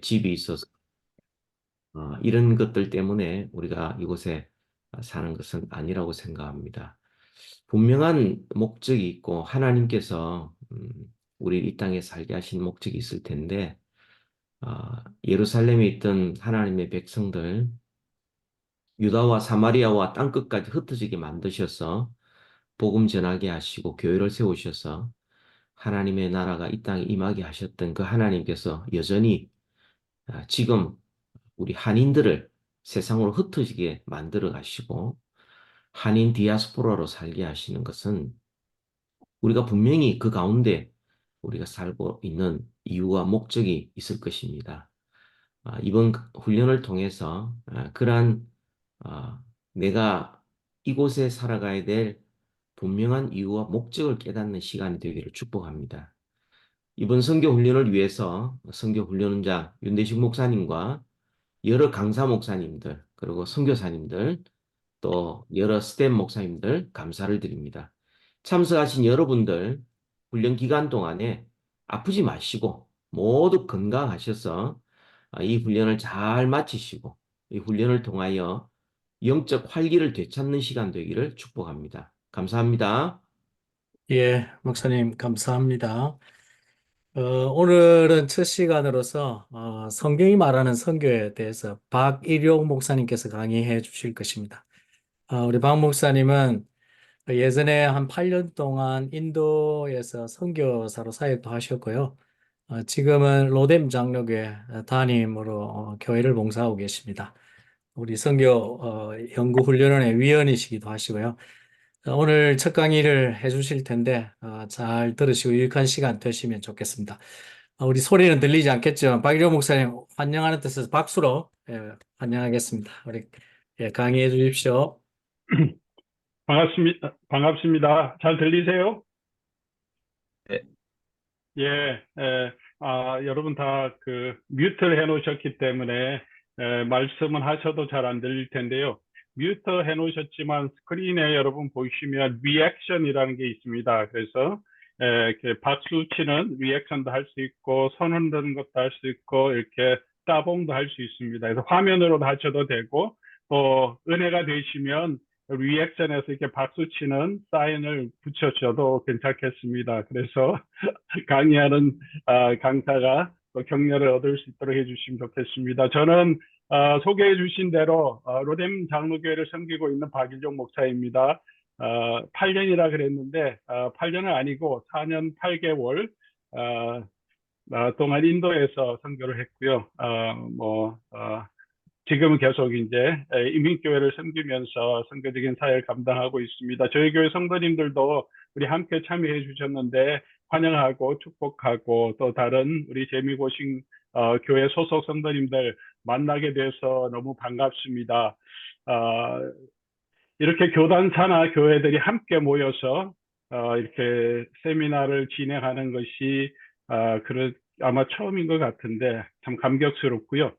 집이 있어서 이런 것들 때문에 우리가 이곳에 사는 것은 아니라고 생각합니다. 분명한 목적이 있고 하나님께서 우리 이 땅에 살게 하신 목적이 있을 텐데 예루살렘에 있던 하나님의 백성들 유다와 사마리아와 땅끝까지 흩어지게 만드셔서 복음 전하게 하시고 교회를 세우셔서 하나님의 나라가 이 땅에 임하게 하셨던 그 하나님께서 여전히 지금 우리 한인들을 세상으로 흩어지게 만들어 가시고 한인 디아스포라로 살게 하시는 것은 우리가 분명히 그 가운데 우리가 살고 있는 이유와 목적이 있을 것입니다. 이번 훈련을 통해서 그러한 내가 이곳에 살아가야 될 분명한 이유와 목적을 깨닫는 시간이 되기를 축복합니다. 이번 선교 훈련을 위해서 선교 훈련자 윤대식 목사님과 여러 강사 목사님들 그리고 선교사님들 또 여러 스텝 목사님들 감사를 드립니다. 참석하신 여러분들 훈련 기간 동안에 아프지 마시고 모두 건강하셔서 이 훈련을 잘 마치시고 이 훈련을 통하여 영적 활기를 되찾는 시간 되기를 축복합니다. 감사합니다. 예, 목사님, 감사합니다. 오늘은 첫 시간으로서 성경이 말하는 선교에 대해서 박일용 목사님께서 강의해 주실 것입니다. 우리 박 목사님은 예전에 한 8년 동안 인도에서 선교사로 사역도 하셨고요. 지금은 로뎀 장로교회 담임으로 교회를 봉사하고 계십니다. 우리 선교 연구훈련원의 위원이시기도 하시고요. 오늘 첫 강의를 해주실 텐데 잘 들으시고 유익한 시간 되시면 좋겠습니다. 우리 소리는 들리지 않겠지만 박일호 목사님 환영하는 뜻에서 박수로 환영하겠습니다. 우리 강의해 주십시오. 반갑습니다. 반갑습니다. 잘 들리세요? 네. 예, 여러분 다 뮤트를 해놓으셨기 때문에 말씀은 하셔도 잘 안 들릴 텐데요. 뮤트 해놓으셨지만 스크린에 여러분 보시면 리액션이라는 게 있습니다. 그래서 이렇게 박수 치는 리액션도 할 수 있고 손 흔드는 것도 할 수 있고 이렇게 따봉도 할 수 있습니다. 그래서 화면으로도 하셔도 되고 또 은혜가 되시면 리액션에서 이렇게 박수 치는 사인을 붙여줘도 괜찮겠습니다. 그래서 강의하는 강사가 또 격려를 얻을 수 있도록 해주시면 좋겠습니다. 저는 소개해 주신 대로 로뎀 장로교회를 섬기고 있는 박일종 목사입니다. 8년이라 그랬는데 8년은 아니고 4년 8개월 동안 인도에서 선교를 했고요. 지금은 계속 이제 이민교회를 섬기면서 선교적인 사역을 감당하고 있습니다. 저희 교회 성도님들도 우리 함께 참여해 주셨는데 환영하고 축복하고 또 다른 우리 재미고신 교회 소속 성도님들 만나게 돼서 너무 반갑습니다. 이렇게 교단 산하 교회들이 함께 모여서 이렇게 세미나를 진행하는 것이 아마 처음인 것 같은데 참 감격스럽고요.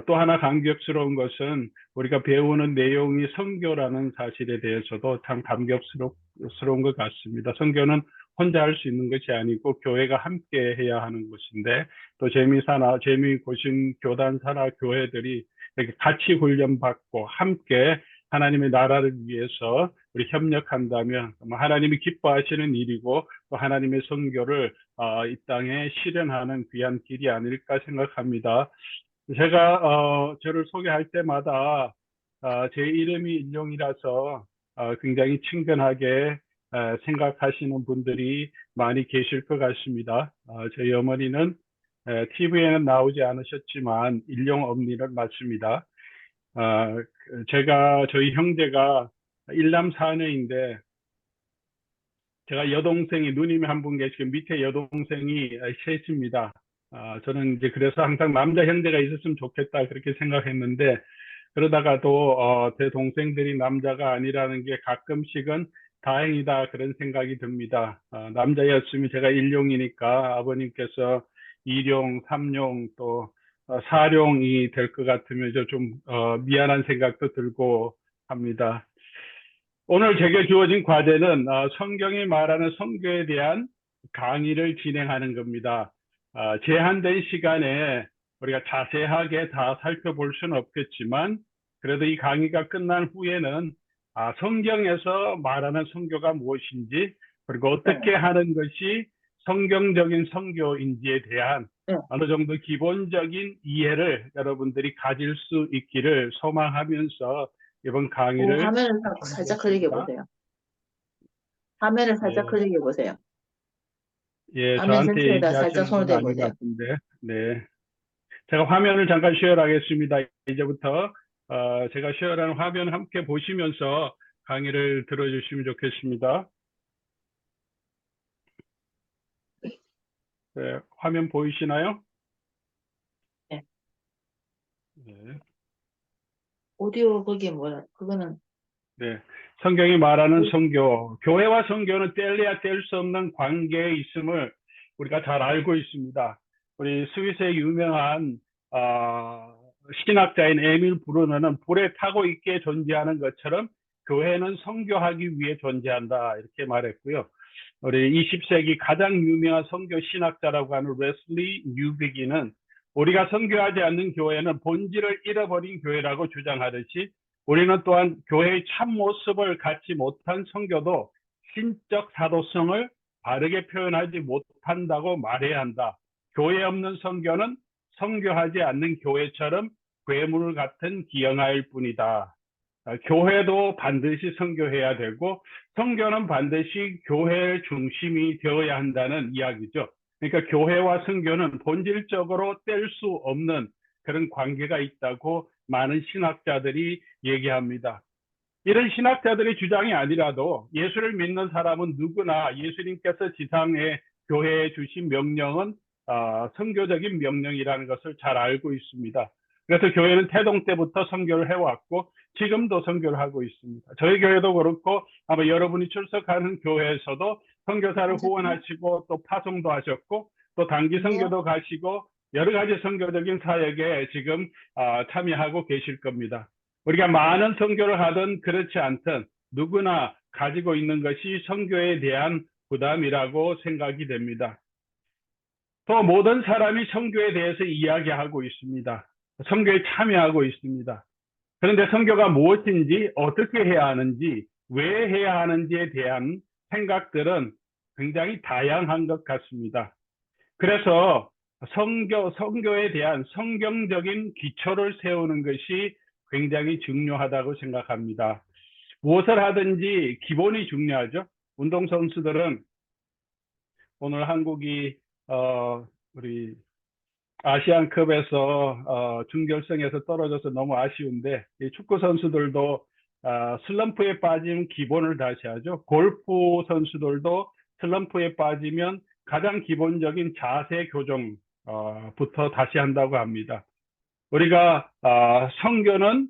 또 하나 감격스러운 것은 우리가 배우는 내용이 선교라는 사실에 대해서도 참 감격스러운 것 같습니다. 선교는 혼자 할 수 있는 것이 아니고 교회가 함께 해야 하는 것인데 또 재미고신 교단 산하 교회들이 이렇게 같이 훈련받고 함께 하나님의 나라를 위해서 우리 협력한다면 하나님이 기뻐하시는 일이고 또 하나님의 선교를 이 땅에 실현하는 귀한 길이 아닐까 생각합니다. 제가 저를 소개할 때마다 제 이름이 일용이라서 굉장히 친근하게 생각하시는 분들이 많이 계실 것 같습니다. 저희 어머니는 TV에는 나오지 않으셨지만 일용 엄니를 맞습니다. 저희 형제가 일남 사녀인데 제가 여동생이 누님이 한 분 계시고 밑에 여동생이 셋입니다. 저는 이제 그래서 항상 남자 형제가 있었으면 좋겠다 그렇게 생각했는데 그러다가도 제 동생들이 남자가 아니라는 게 가끔씩은 다행이다 그런 생각이 듭니다. 남자였으면 제가 일용이니까 아버님께서 이용, 삼용 또 사룡이 될 것 같으면 좀 미안한 생각도 들고 합니다. 오늘 제게 주어진 과제는 성경이 말하는 선교에 대한 강의를 진행하는 겁니다. 제한된 시간에 우리가 자세하게 다 살펴볼 수는 없겠지만 그래도 이 강의가 끝난 후에는 성경에서 말하는 선교가 무엇인지 그리고 어떻게 네. 하는 것이 성경적인 선교인지에 대한 네. 어느 정도 기본적인 이해를 여러분들이 가질 수 있기를 소망하면서 이번 강의를 화면을 살짝 클릭해 마무리하겠습니다. 보세요. 화면을 살짝 예, 클릭해 보세요. 예, 화면 저한테 전체에다 살짝 얘기하시는 손을 건 대 아닌 것 보세요. 같은데, 네. 제가 화면을 잠깐 쉐어하겠습니다. 이제부터 제가 쉐어하는 화면 함께 보시면서 강의를 들어주시면 좋겠습니다. 네, 화면 보이시나요? 네. 네. 오디오 거기에 뭐야? 그거는 네. 성경이 말하는 선교, 교회와 선교는 뗄래야 뗄 수 없는 관계에 있음을 우리가 잘 알고 있습니다. 우리 스위스의 유명한 신학자인 에밀 브루너는 불에 타고 있게 존재하는 것처럼 교회는 선교하기 위해 존재한다 이렇게 말했고요. 우리 20세기 가장 유명한 선교 신학자라고 하는 레슬리 뉴비기는 우리가 선교하지 않는 교회는 본질을 잃어버린 교회라고 주장하듯이 우리는 또한 교회의 참모습을 갖지 못한 선교도 신적 사도성을 바르게 표현하지 못한다고 말해야 한다. 교회 없는 선교는 선교하지 않는 교회처럼 괴물 같은 기형아일 뿐이다. 교회도 반드시 선교해야 되고 선교는 반드시 교회의 중심이 되어야 한다는 이야기죠. 그러니까 교회와 선교는 본질적으로 뗄 수 없는 그런 관계가 있다고 많은 신학자들이 얘기합니다. 이런 신학자들의 주장이 아니라도 예수를 믿는 사람은 누구나 예수님께서 지상에 교회에 주신 명령은 선교적인 명령이라는 것을 잘 알고 있습니다. 그래서 교회는 태동 때부터 선교를 해왔고 지금도 선교를 하고 있습니다. 저희 교회도 그렇고 아마 여러분이 출석하는 교회에서도 선교사를 후원하시고 또 파송도 하셨고 또 단기 선교도 가시고 여러 가지 선교적인 사역에 지금 참여하고 계실 겁니다. 우리가 많은 선교를 하든 그렇지 않든 누구나 가지고 있는 것이 선교에 대한 부담이라고 생각이 됩니다. 또 모든 사람이 선교에 대해서 이야기하고 있습니다. 선교에 참여하고 있습니다. 그런데 선교가 무엇인지 어떻게 해야 하는지 왜 해야 하는지에 대한 생각들은 굉장히 다양한 것 같습니다. 그래서 선교에 대한 성경적인 기초를 세우는 것이 굉장히 중요하다고 생각합니다. 무엇을 하든지 기본이 중요하죠. 운동선수들은 오늘 한국이 우리 아시안컵에서 준결승에서 떨어져서 너무 아쉬운데 이 축구 선수들도 슬럼프에 빠지면 기본을 다시 하죠. 골프 선수들도 슬럼프에 빠지면 가장 기본적인 자세 교정부터 다시 한다고 합니다. 우리가 선교는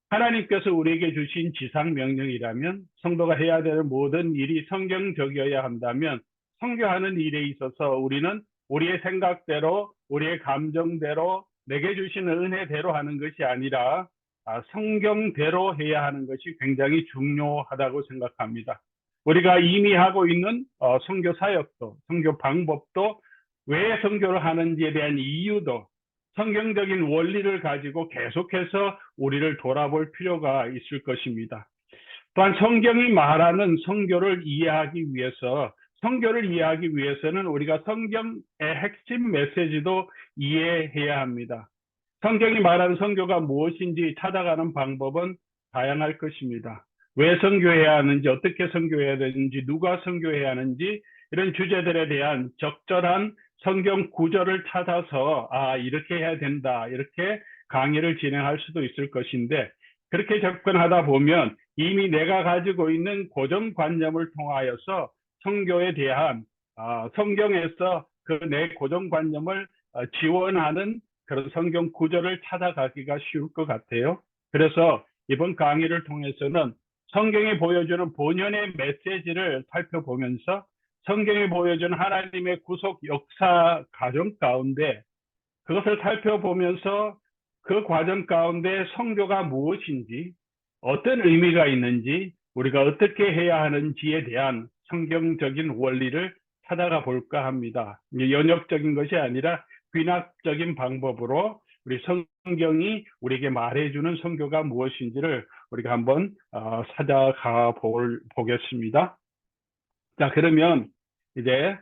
하나님께서 우리에게 주신 지상 명령이라면 성도가 해야 되는 모든 일이 성경적이어야 한다면 선교하는 일에 있어서 우리는 우리의 생각대로 우리의 감정대로 내게 주시는 은혜대로 하는 것이 아니라 성경대로 해야 하는 것이 굉장히 중요하다고 생각합니다. 우리가 이미 하고 있는 선교 사역도 선교 방법도 왜 선교를 하는지에 대한 이유도 성경적인 원리를 가지고 계속해서 우리를 돌아볼 필요가 있을 것입니다. 또한 성경이 말하는 선교를 이해하기 위해서는 우리가 성경의 핵심 메시지도 이해해야 합니다. 성경이 말하는 선교가 무엇인지 찾아가는 방법은 다양할 것입니다. 왜 선교해야 하는지, 어떻게 선교해야 되는지, 누가 선교해야 하는지 이런 주제들에 대한 적절한 성경 구절을 찾아서 이렇게 해야 된다 이렇게 강의를 진행할 수도 있을 것인데 그렇게 접근하다 보면 이미 내가 가지고 있는 고정관념을 통하여서 선교에 대한 성경에서 그 내 고정관념을 지원하는 그런 성경 구절을 찾아가기가 쉬울 것 같아요. 그래서 이번 강의를 통해서는 성경이 보여주는 본연의 메시지를 살펴보면서 성경이 보여주는 하나님의 구속 역사 과정 가운데 그것을 살펴보면서 그 과정 가운데 선교가 무엇인지 어떤 의미가 있는지 우리가 어떻게 해야 하는지에 대한 성경적인 원리를 찾아가 볼까 합니다. 연역적인 것이 아니라 귀납적인 방법으로 우리 성경이 우리에게 말해주는 선교가 무엇인지를 우리가 한번 찾아가 보겠습니다. 자, 그러면 이제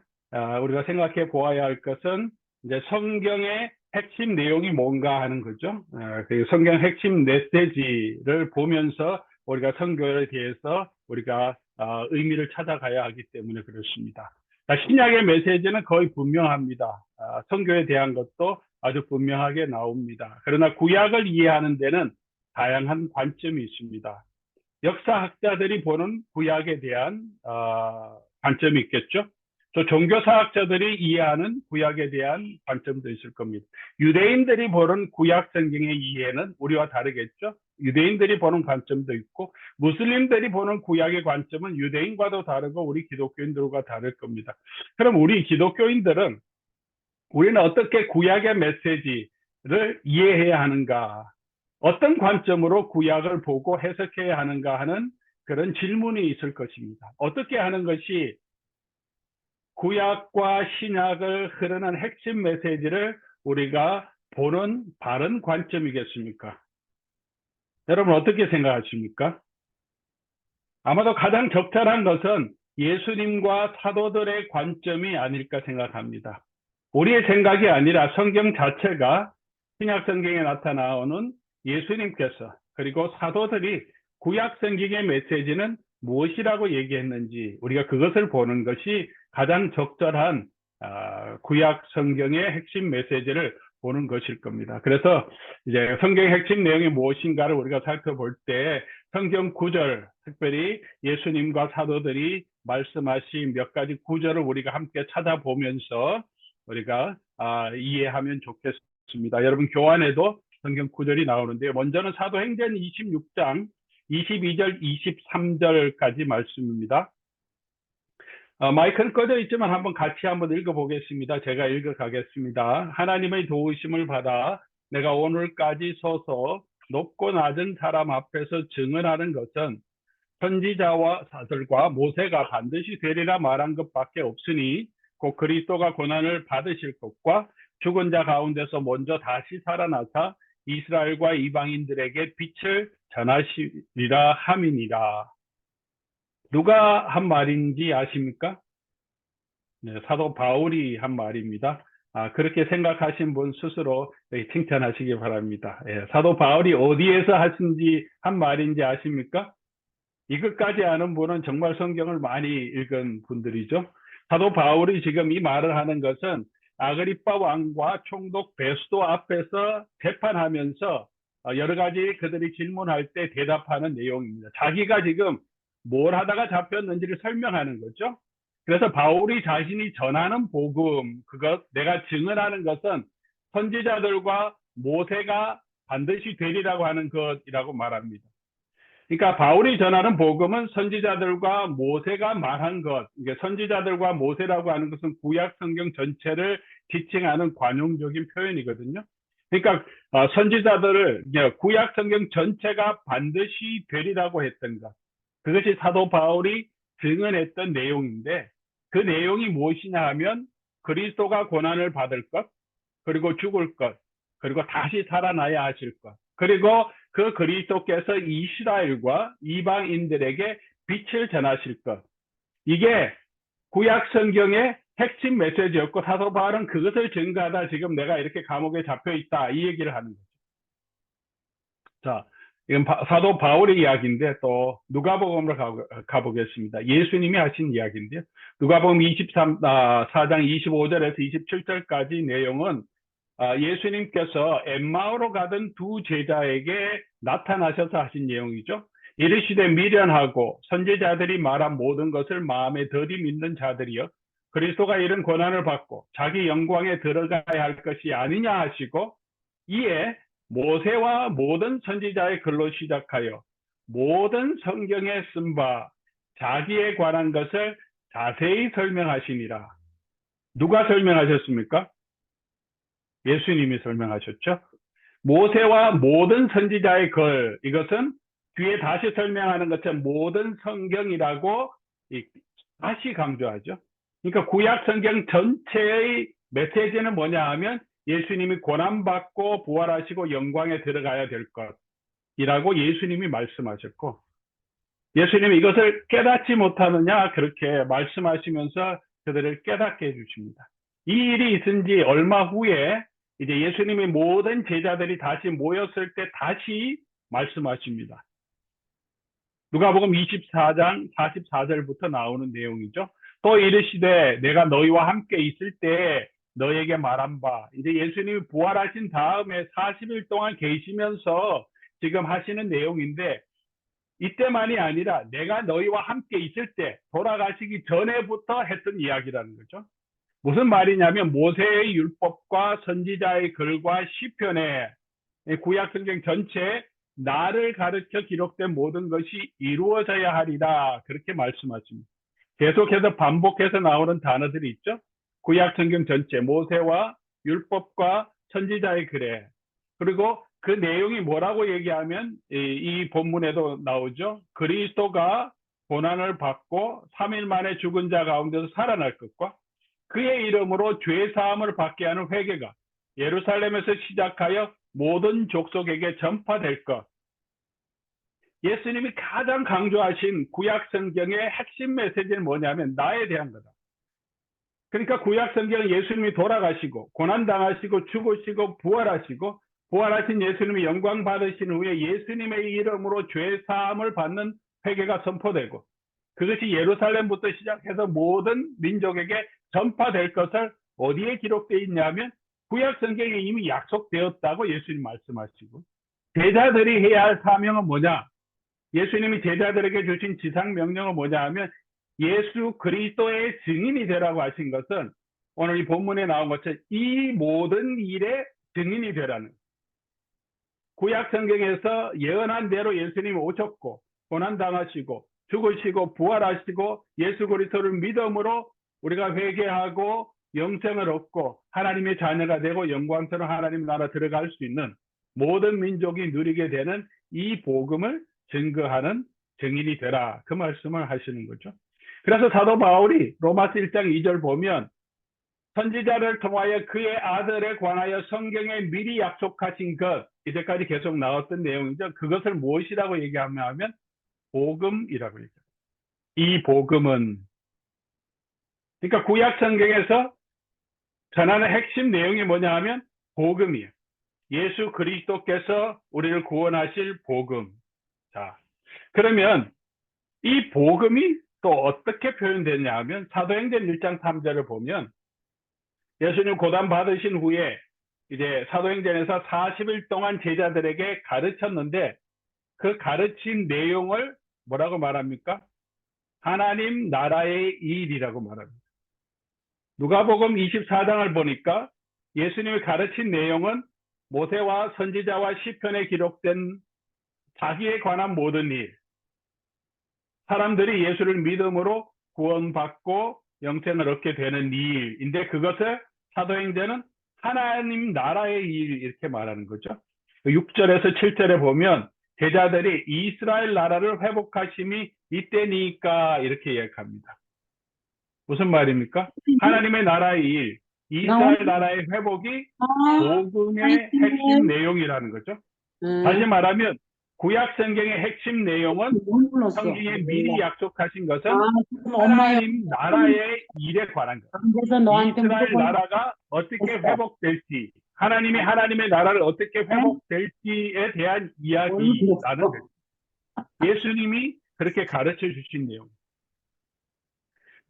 우리가 생각해 보아야 할 것은 이제 성경의 핵심 내용이 뭔가 하는 거죠. 그 성경 핵심 메시지를 보면서 우리가 선교에 대해서 우리가 의미를 찾아가야 하기 때문에 그렇습니다. 자, 신약의 메시지는 거의 분명합니다. 선교에 대한 것도 아주 분명하게 나옵니다. 그러나 구약을 이해하는 데는 다양한 관점이 있습니다. 역사학자들이 보는 구약에 대한 관점이 있겠죠. 또 종교사학자들이 이해하는 구약에 대한 관점도 있을 겁니다. 유대인들이 보는 구약 성경의 이해는 우리와 다르겠죠. 유대인들이 보는 관점도 있고 무슬림들이 보는 구약의 관점은 유대인과도 다르고 우리 기독교인들과 다를 겁니다. 그럼 우리 기독교인들은 우리는 어떻게 구약의 메시지를 이해해야 하는가? 어떤 관점으로 구약을 보고 해석해야 하는가 하는 그런 질문이 있을 것입니다. 어떻게 하는 것이 구약과 신약을 흐르는 핵심 메시지를 우리가 보는 바른 관점이겠습니까? 여러분 어떻게 생각하십니까? 아마도 가장 적절한 것은 예수님과 사도들의 관점이 아닐까 생각합니다. 우리의 생각이 아니라 성경 자체가 신약 성경에 나타나오는 예수님께서 그리고 사도들이 구약 성경의 메시지는 무엇이라고 얘기했는지 우리가 그것을 보는 것이 가장 적절한 구약 성경의 핵심 메시지를 보는 것일 겁니다. 그래서 이제 성경의 핵심 내용이 무엇인가를 우리가 살펴볼 때 성경 구절, 특별히 예수님과 사도들이 말씀하신 몇 가지 구절을 우리가 함께 찾아보면서 우리가 이해하면 좋겠습니다. 여러분 교환에도 성경 구절이 나오는데요. 먼저는 사도행전 26장 22절 23절까지 말씀입니다. 마이크는 꺼져 있지만 같이 한번 읽어보겠습니다. 제가 읽어가겠습니다. 하나님의 도우심을 받아 내가 오늘까지 서서 높고 낮은 사람 앞에서 증언하는 것은 선지자와 사들과 모세가 반드시 되리라 말한 것밖에 없으니 곧 그리스도가 고난을 받으실 것과 죽은 자 가운데서 먼저 다시 살아나사 이스라엘과 이방인들에게 빛을 전하시리라 함이니라. 누가 한 말인지 아십니까? 네, 사도 바울이 한 말입니다. 그렇게 생각하신 분 스스로 칭찬하시기 바랍니다. 사도 바울이 어디에서 한 말인지 아십니까? 이것까지 아는 분은 정말 성경을 많이 읽은 분들이죠. 사도 바울이 지금 이 말을 하는 것은 아그리빠 왕과 총독 베스도 앞에서 재판하면서 여러 가지 그들이 질문할 때 대답하는 내용입니다. 자기가 지금 뭘 하다가 잡혔는지를 설명하는 거죠. 그래서 바울이 자신이 전하는 복음, 내가 증언하는 것은 선지자들과 모세가 반드시 되리라고 하는 것이라고 말합니다. 그러니까 바울이 전하는 복음은 선지자들과 모세가 말한 것, 선지자들과 모세라고 하는 것은 구약 성경 전체를 지칭하는 관용적인 표현이거든요. 그러니까 선지자들을 구약 성경 전체가 반드시 되리라고 했던 것, 그것이 사도 바울이 증언했던 내용인데 그 내용이 무엇이냐 하면 그리스도가 고난을 받을 것, 그리고 죽을 것, 그리고 다시 살아나야 하실 것, 그리고 그 그리스도께서 이스라엘과 이방인들에게 빛을 전하실 것. 이게 구약 성경의 핵심 메시지였고 사도 바울은 그것을 증거하다 지금 내가 이렇게 감옥에 잡혀 있다 이 얘기를 하는 거죠. 자, 이건 사도 바울의 이야기인데 또 누가복음으로 가보겠습니다. 예수님이 하신 이야기인데요. 누가복음 4장 25절에서 27절까지 내용은 예수님께서 엠마오로 가던 두 제자에게 나타나셔서 하신 내용이죠. 이르시되 미련하고 선지자들이 말한 모든 것을 마음에 더디 믿는 자들이여 그리스도가 이런 고난을 받고 자기 영광에 들어가야 할 것이 아니냐 하시고 이에 모세와 모든 선지자의 글로 시작하여 모든 성경에 쓴 바 자기에 관한 것을 자세히 설명하시니라. 누가 설명하셨습니까? 예수님이 설명하셨죠. 모세와 모든 선지자의 글, 이것은 뒤에 다시 설명하는 것처럼 모든 성경이라고 다시 강조하죠. 그러니까 구약 성경 전체의 메시지는 뭐냐 하면 예수님이 고난받고 부활하시고 영광에 들어가야 될 것이라고 예수님이 말씀하셨고, 예수님이 이것을 깨닫지 못하느냐 그렇게 말씀하시면서 그들을 깨닫게 해주십니다. 이 일이 있은 지 얼마 후에 이제 예수님의 모든 제자들이 다시 모였을 때 다시 말씀하십니다. 누가복음 24장 44절부터 나오는 내용이죠. 또 이르시되 내가 너희와 함께 있을 때 너에게 말한 바, 이제 예수님이 부활하신 다음에 40일 동안 계시면서 지금 하시는 내용인데, 이때만이 아니라 내가 너희와 함께 있을 때, 돌아가시기 전에부터 했던 이야기라는 거죠. 무슨 말이냐면 모세의 율법과 선지자의 글과 시편에, 구약 성경 전체에 나를 가르쳐 기록된 모든 것이 이루어져야 하리라, 그렇게 말씀하십니다. 계속해서 반복해서 나오는 단어들이 있죠. 구약 성경 전체, 모세와 율법과 선지자의 글에, 그리고 그 내용이 뭐라고 얘기하면 이 본문에도 나오죠. 그리스도가 고난을 받고 3일 만에 죽은 자 가운데서 살아날 것과 그의 이름으로 죄 사함을 받게 하는 회개가 예루살렘에서 시작하여 모든 족속에게 전파될 것. 예수님이 가장 강조하신 구약 성경의 핵심 메시지는 뭐냐면 나에 대한 거다. 그러니까 구약 성경은 예수님이 돌아가시고 고난당하시고 죽으시고 부활하시고, 부활하신 예수님이 영광 받으신 후에 예수님의 이름으로 죄 사함을 받는 회개가 선포되고, 그것이 예루살렘부터 시작해서 모든 민족에게 전파될 것을 어디에 기록되어 있냐면 구약 성경에 이미 약속되었다고 예수님 말씀하시고, 제자들이 해야 할 사명은 뭐냐? 예수님이 제자들에게 주신 지상 명령은 뭐냐 하면 예수 그리스도의 증인이 되라고 하신 것은 오늘 이 본문에 나온 것처럼 이 모든 일의 증인이 되라는, 구약 성경에서 예언한 대로 예수님이 오셨고 고난당하시고 죽으시고 부활하시고 예수 그리스도를 믿음으로 우리가 회개하고 영생을 얻고 하나님의 자녀가 되고 영광스러운 하나님 나라 들어갈 수 있는 모든 민족이 누리게 되는 이 복음을 증거하는 증인이 되라, 그 말씀을 하시는 거죠. 그래서 사도 바울이 로마서 1장 2절 보면 선지자를 통하여 그의 아들에 관하여 성경에 미리 약속하신 것, 이제까지 계속 나왔던 내용이죠. 그것을 무엇이라고 얘기하면 복음이라고 얘기합니다. 이 복음은, 그러니까 구약 성경에서 전하는 핵심 내용이 뭐냐 하면 복음이에요. 예수 그리스도께서 우리를 구원하실 복음. 자, 그러면 이 복음이 또 어떻게 표현되냐 하면 사도행전 1장 3절을 보면 예수님 고난 받으신 후에 이제 사도행전에서 40일 동안 제자들에게 가르쳤는데 그 가르친 내용을 뭐라고 말합니까? 하나님 나라의 일이라고 말합니다. 누가복음 24장을 보니까 예수님이 가르친 내용은 모세와 선지자와 시편에 기록된 자기에 관한 모든 일, 사람들이 예수를 믿음으로 구원받고 영생을 얻게 되는 일인데, 그것을 사도행전은 하나님 나라의 일 이렇게 말하는 거죠. 6절에서 7절에 보면 제자들이 이스라엘 나라를 회복하심이 이때니까 이렇게 얘기합니다. 무슨 말입니까? 하나님의 나라의 일, 이스라엘 나라의 회복이 복음의 핵심 내용이라는 거죠. 다시 말하면 구약 성경의 핵심 내용은 성경에 미리 약속하신 것은 하나님 나라의 일에 관한 것. 이스라엘 나라가 어떻게 회복될지, 하나님의 나라를 어떻게 회복될지에 대한 이야기라는 거죠. 예수님이 그렇게 가르쳐 주신 내용.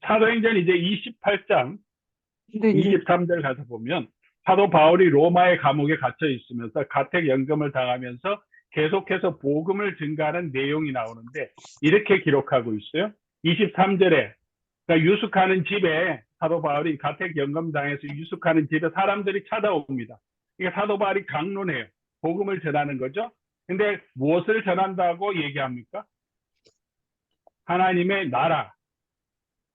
사도행전 이제 28장 23절 가서 보면 사도 바울이 로마의 감옥에 갇혀 있으면서 가택연금을 당하면서 계속해서 복음을 증가하는 내용이 나오는데 이렇게 기록하고 있어요. 23절에 그러니까 유숙하는 집에, 사도 바울이 가택연금 당해서 유숙하는 집에 사람들이 찾아옵니다. 이게 사도 바울이 강론해요. 복음을 전하는 거죠. 근데 무엇을 전한다고 얘기합니까? 하나님의 나라.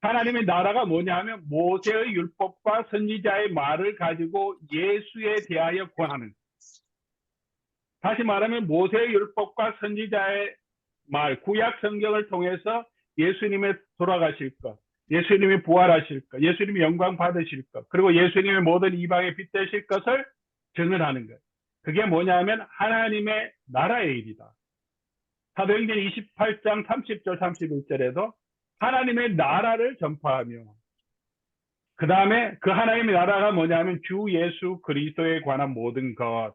하나님의 나라가 뭐냐 하면 모세의 율법과 선지자의 말을 가지고 예수에 대하여 권하는, 다시 말하면 모세의 율법과 선지자의 말, 구약 성경을 통해서 예수님의 돌아가실 것, 예수님이 부활하실 것, 예수님이 영광 받으실 것, 그리고 예수님의 모든 이방의 빛 되실 것을 증언하는 것. 그게 뭐냐면 하나님의 나라의 일이다. 사도행전 28장 30절 31절에도 하나님의 나라를 전파하며, 그 다음에 그 하나님의 나라가 뭐냐면 주 예수 그리스도에 관한 모든 것.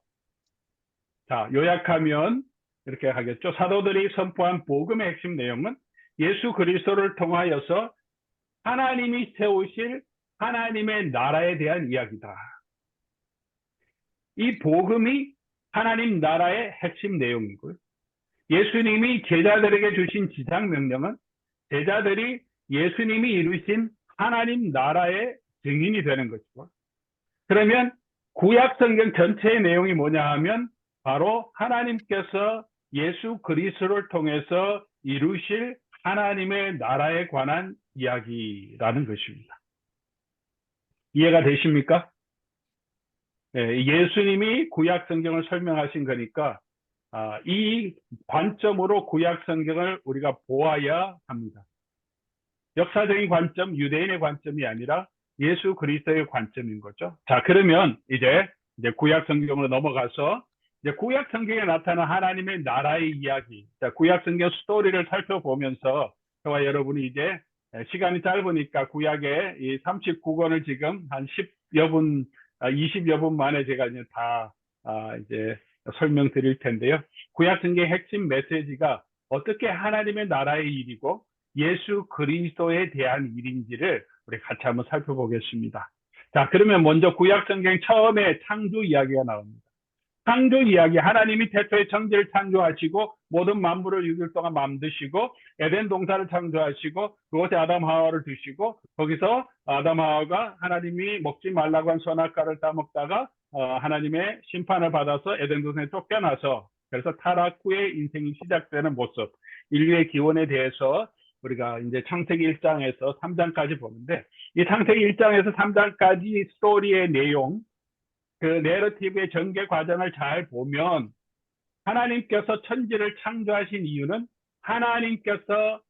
자, 요약하면 이렇게 하겠죠. 사도들이 선포한 복음의 핵심 내용은 예수 그리스도를 통하여서 하나님이 세우실 하나님의 나라에 대한 이야기다. 이 복음이 하나님 나라의 핵심 내용이고요. 예수님이 제자들에게 주신 지상 명령은 제자들이 예수님이 이루신 하나님 나라의 증인이 되는 것이고, 그러면 구약 성경 전체의 내용이 뭐냐 하면 바로 하나님께서 예수 그리스도를 통해서 이루실 하나님의 나라에 관한 이야기라는 것입니다. 이해가 되십니까? 네, 예수님이 구약 성경을 설명하신 거니까 이 관점으로 구약 성경을 우리가 보아야 합니다. 역사적인 관점, 유대인의 관점이 아니라 예수 그리스도의 관점인 거죠. 자, 그러면 이제 구약 성경으로 넘어가서 이제 구약 성경에 나타난 하나님의 나라의 이야기, 자, 구약 성경 스토리를 살펴보면서 저와 여러분이 이제 시간이 짧으니까 구약의 이 39권을 지금 한 10여 분, 20여 분 만에 제가 이제 다 이제 설명드릴 텐데요. 구약 성경의 핵심 메시지가 어떻게 하나님의 나라의 일이고 예수 그리스도에 대한 일인지를 우리 같이 한번 살펴보겠습니다. 자, 그러면 먼저 구약 성경 처음에 창조 이야기가 나옵니다. 창조 이야기, 하나님이 태초에 천지를 창조하시고 모든 만물을 6일 동안 만드시고 에덴 동산을 창조하시고 그곳에 아담 하와를 두시고 거기서 아담 하와가 하나님이 먹지 말라고 한 선악과를 따먹다가 하나님의 심판을 받아서 에덴 동산에 쫓겨나서, 그래서 타락 후에 인생이 시작되는 모습, 인류의 기원에 대해서 우리가 이제 창세기 1장에서 3장까지 보는데, 이 창세기 1장에서 3장까지 스토리의 내용, 그 내러티브의 전개 과정을 잘 보면 하나님께서 천지를 창조하신 이유는 하나님께서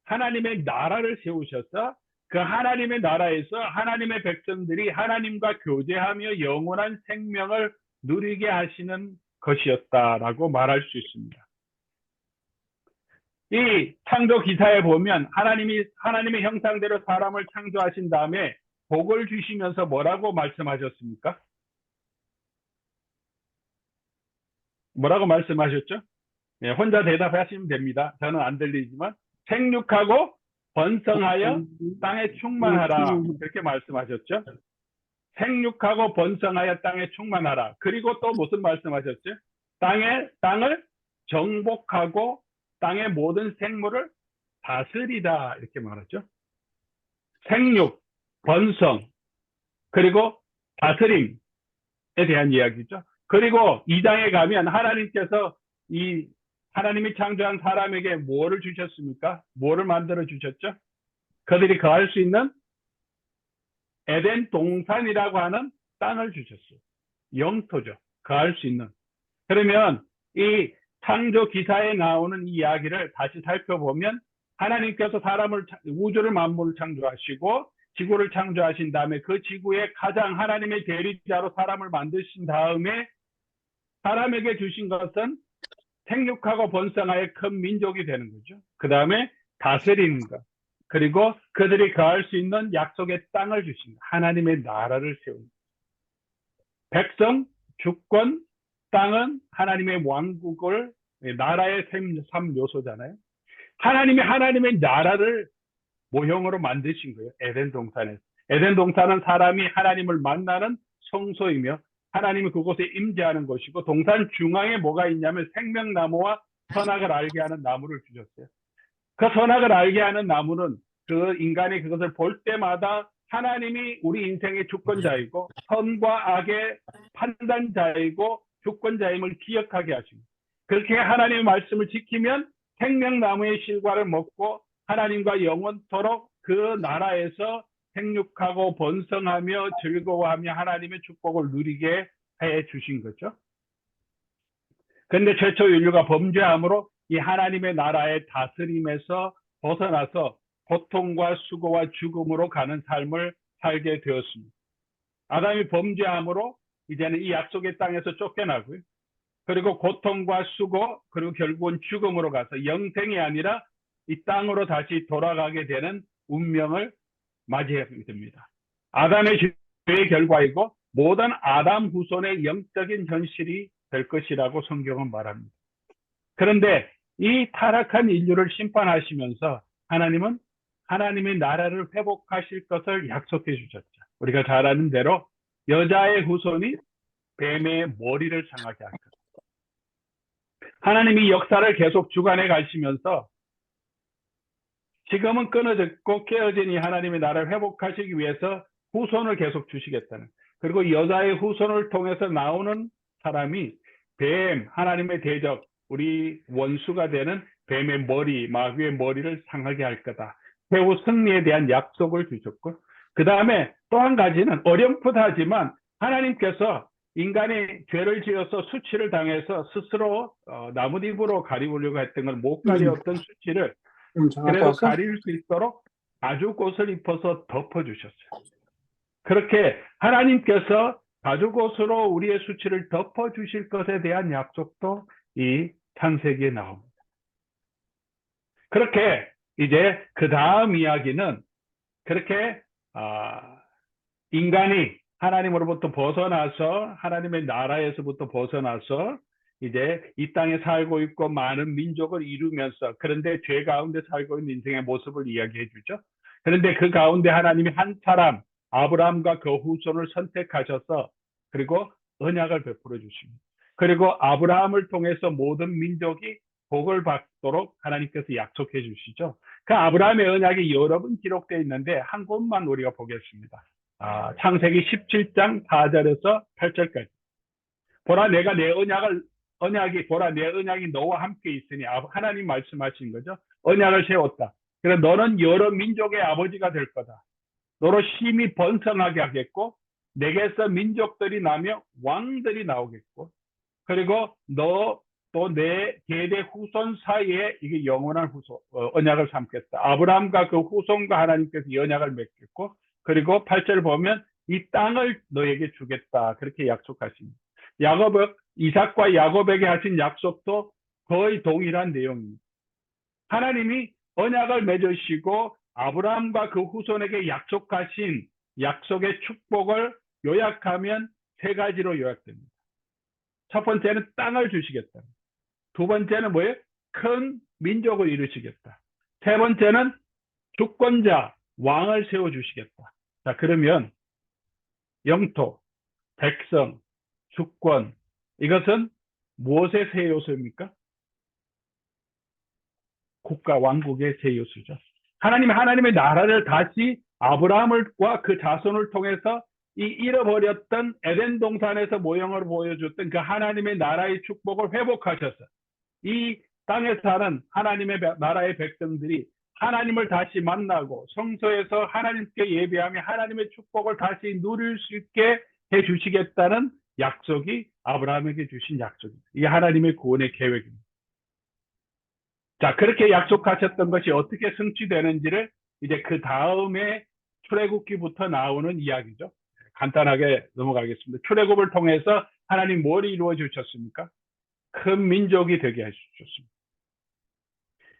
하나님의 나라를 세우셔서 그 하나님의 나라에서 하나님의 백성들이 하나님과 교제하며 영원한 생명을 누리게 하시는 것이었다라고 말할 수 있습니다. 이 창조 기사에 보면 하나님의 형상대로 사람을 창조하신 다음에 복을 주시면서 뭐라고 말씀하셨습니까? 뭐라고 말씀하셨죠? 네, 혼자 대답하시면 됩니다. 저는 안 들리지만 생육하고 번성하여 땅에 충만하라, 그렇게 말씀하셨죠? 생육하고 번성하여 땅에 충만하라. 그리고 또 무슨 말씀하셨죠? 땅을 정복하고 땅의 모든 생물을 다스리다, 이렇게 말하죠. 생육, 번성, 그리고 다스림에 대한 이야기죠. 그리고 2장에 가면 하나님께서 하나님이 창조한 사람에게 뭐를 주셨습니까? 뭐를 만들어 주셨죠? 그들이 거할 수 있는 에덴 동산이라고 하는 땅을 주셨어요. 영토죠. 거할 수 있는. 그러면 이 창조 기사에 나오는 이 이야기를 다시 살펴보면 하나님께서 우주를 만물을 창조하시고 지구를 창조하신 다음에 그 지구에 가장 하나님의 대리자로 사람을 만드신 다음에 사람에게 주신 것은 생육하고 번성하여 큰 민족이 되는 거죠. 그 다음에 다스리는 것, 그리고 그들이 거할 수 있는 약속의 땅을 주신 것, 하나님의 나라를 세우는 것. 백성, 주권, 땅은 하나님의 왕국을, 나라의 3요소잖아요. 하나님의 나라를 모형으로 만드신 거예요. 에덴 동산에서. 에덴 동산은 사람이 하나님을 만나는 성소이며 하나님이 그곳에 임재하는 것이고, 동산 중앙에 뭐가 있냐면 생명나무와 선악을 알게 하는 나무를 주셨어요. 그 선악을 알게 하는 나무는 그 인간이 그것을 볼 때마다 하나님이 우리 인생의 주권자이고 선과 악의 판단자이고 주권자임을 기억하게 하십니다. 그렇게 하나님의 말씀을 지키면 생명나무의 실과를 먹고 하나님과 영원토록 그 나라에서 생육하고 번성하며 즐거워하며 하나님의 축복을 누리게 해 주신 거죠. 그런데 최초 인류가 범죄함으로 이 하나님의 나라의 다스림에서 벗어나서 고통과 수고와 죽음으로 가는 삶을 살게 되었습니다. 아담이 범죄함으로 이제는 이 약속의 땅에서 쫓겨나고요. 그리고 고통과 수고, 그리고 결국은 죽음으로 가서 영생이 아니라 이 땅으로 다시 돌아가게 되는 운명을 맞이하게 됩니다. 아담의 죄의 결과이고 모든 아담 후손의 영적인 현실이 될 것이라고 성경은 말합니다. 그런데 이 타락한 인류를 심판하시면서 하나님은 하나님의 나라를 회복하실 것을 약속해 주셨죠. 우리가 잘 아는 대로 여자의 후손이 뱀의 머리를 상하게 할 것. 하나님이 역사를 계속 주관해 가시면서 지금은 끊어졌고 깨어진 이 하나님의 나라를 회복하시기 위해서 후손을 계속 주시겠다는. 그리고 여자의 후손을 통해서 나오는 사람이 뱀, 하나님의 대적, 우리 원수가 되는 뱀의 머리, 마귀의 머리를 상하게 할 거다. 최후 승리에 대한 약속을 주셨고, 그 다음에 또 한 가지는 어렴풋하지만 하나님께서 인간이 죄를 지어서 수치를 당해서 스스로 나뭇잎으로 가리우려고 했던 걸 못 가리웠던 수치를 그래도 가릴 수 있도록 가죽옷을 입어서 덮어주셨어요. 그렇게 하나님께서 가죽옷으로 우리의 수치를 덮어주실 것에 대한 약속도 이 창세기에 나옵니다. 그렇게 이제 그 다음 이야기는 그렇게 인간이 하나님으로부터 벗어나서 하나님의 나라에서부터 벗어나서 이제 이 땅에 살고 있고 많은 민족을 이루면서 그런데 죄 가운데 살고 있는 인생의 모습을 이야기해 주죠. 그런데 그 가운데 하나님이 한 사람 아브라함과 그 후손을 선택하셔서 그리고 언약을 베풀어 주십니다. 그리고 아브라함을 통해서 모든 민족이 복을 받도록 하나님께서 약속해 주시죠. 그 아브라함의 언약이 여러 번 기록되어 있는데 한 곳만 우리가 보겠습니다. 창세기 17장 4절에서 8절까지. 보라 내가 내 보라 내 언약이 너와 함께 있으니 하나님 말씀하신 거죠. 언약을 세웠다. 그래서 너는 여러 민족의 아버지가 될 거다. 너로 심히 번성하게 하겠고 내게서 민족들이 나며 왕들이 나오겠고 그리고 너 또 내 대대 후손 사이에 이게 영원한 언약을 삼겠다. 아브라함과 그 후손과 하나님께서 언약을 맺겠고 그리고 8절 보면 이 땅을 너에게 주겠다. 그렇게 약속하십니다. 이삭과 야곱에게 하신 약속도 거의 동일한 내용입니다. 하나님이 언약을 맺으시고 아브라함과 그 후손에게 약속하신 약속의 축복을 요약하면 세 가지로 요약됩니다. 첫 번째는 땅을 주시겠다. 두 번째는 뭐예요? 큰 민족을 이루시겠다. 세 번째는 주권자, 왕을 세워주시겠다. 자, 그러면 영토, 백성, 주권, 이것은 무엇의 세 요소입니까? 국가, 왕국의 세 요소죠. 하나님의 나라를 다시 아브라함과 그 자손을 통해서 이 잃어버렸던 에덴 동산에서 모형을 보여줬던 그 하나님의 나라의 축복을 회복하셔서 이 땅에 사는 하나님의 나라의 백성들이 하나님을 다시 만나고 성소에서 하나님께 예배하며 하나님의 축복을 다시 누릴 수 있게 해주시겠다는 약속이 아브라함에게 주신 약속입니다. 이게 하나님의 구원의 계획입니다. 자, 그렇게 약속하셨던 것이 어떻게 성취되는지를 이제 그 다음에 출애굽기부터 나오는 이야기죠. 간단하게 넘어가겠습니다. 출애굽을 통해서 하나님 뭘 이루어 주셨습니까? 큰 민족이 되게 해주셨습니다.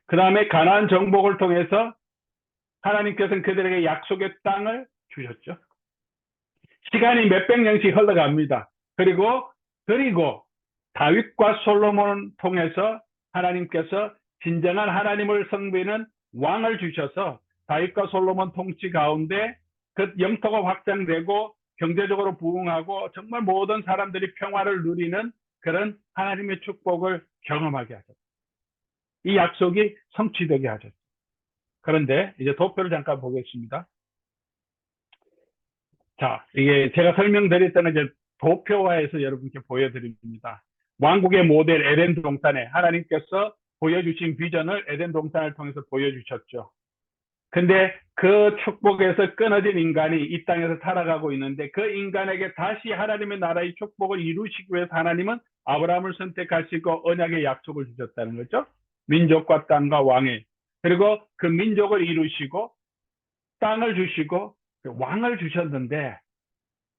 그 다음에 가나안 정복을 통해서 하나님께서는 그들에게 약속의 땅을 주셨죠. 시간이 몇백 년씩 흘러갑니다. 그리고 다윗과 솔로몬을 통해서 하나님께서 진정한 하나님을 섬기는 왕을 주셔서 다윗과 솔로몬 통치 가운데 그 영토가 확장되고 경제적으로 부흥하고 정말 모든 사람들이 평화를 누리는 그런 하나님의 축복을 경험하게 하셨습니다. 이 약속이 성취되게 하셨습니다. 그런데 이제 도표를 잠깐 보겠습니다. 자, 이게 제가 설명드릴 때는 이제 도표화해서 여러분께 보여드립니다. 왕국의 모델 에덴 동산에 하나님께서 보여주신 비전을 에덴 동산을 통해서 보여주셨죠. 근데 그 축복에서 끊어진 인간이 이 땅에서 살아가고 있는데 그 인간에게 다시 하나님의 나라의 축복을 이루시기 위해서 하나님은 아브라함을 선택하시고 언약의 약속을 주셨다는 거죠. 민족과 땅과 왕의. 그리고 그 민족을 이루시고 땅을 주시고 왕을 주셨는데,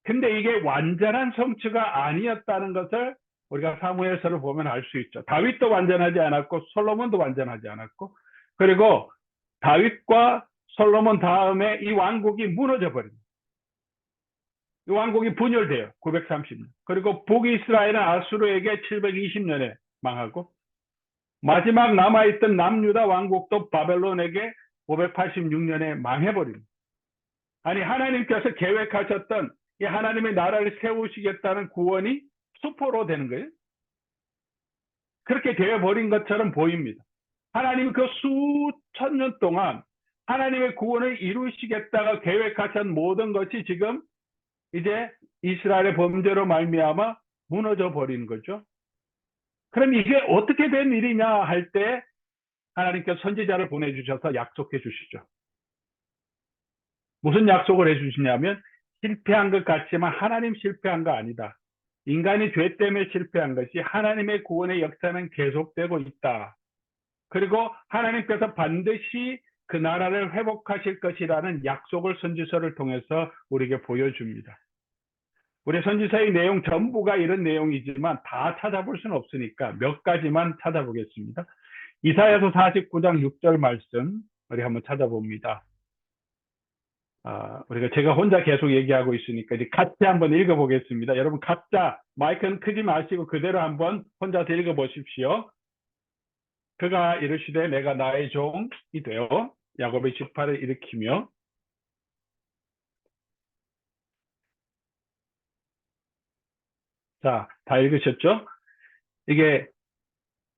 근데 이게 완전한 성취가 아니었다는 것을 우리가 사무엘서를 보면 알 수 있죠. 다윗도 완전하지 않았고 솔로몬도 완전하지 않았고, 그리고 다윗과 솔로몬 다음에 이 왕국이 무너져 버립니다. 이 왕국이 분열돼요. 930년. 그리고 북이스라엘은 아수르에게 720년에 망하고, 마지막 남아있던 남유다 왕국도 바벨론에게 586년에 망해버립니다. 아니, 하나님께서 계획하셨던 이 하나님의 나라를 세우시겠다는 구원이 수포로 되는 거예요. 그렇게 되어버린 것처럼 보입니다. 하나님 그 수천 년 동안 하나님의 구원을 이루시겠다가 계획하신 모든 것이 지금 이제 이스라엘의 범죄로 말미암아 무너져 버리는 거죠. 그럼 이게 어떻게 된 일이냐 할 때 하나님께서 선지자를 보내주셔서 약속해 주시죠. 무슨 약속을 해주시냐면, 실패한 것 같지만 하나님 실패한 거 아니다. 인간이 죄 때문에 실패한 것이 하나님의 구원의 역사는 계속되고 있다. 그리고 하나님께서 반드시 그 나라를 회복하실 것이라는 약속을 선지서를 통해서 우리에게 보여줍니다. 우리 선지서의 내용 전부가 이런 내용이지만 다 찾아볼 수는 없으니까 몇 가지만 찾아보겠습니다. 이사야서 49장 6절 말씀 우리 한번 찾아봅니다. 우리가 제가 혼자 계속 얘기하고 있으니까 이제 같이 한번 읽어보겠습니다. 여러분 각자 마이크는 크지 마시고 그대로 한번 혼자서 읽어보십시오. 그가 이르시되 내가 나의 종이 되어 야곱의 지파를 일으키며 자, 다 읽으셨죠? 이게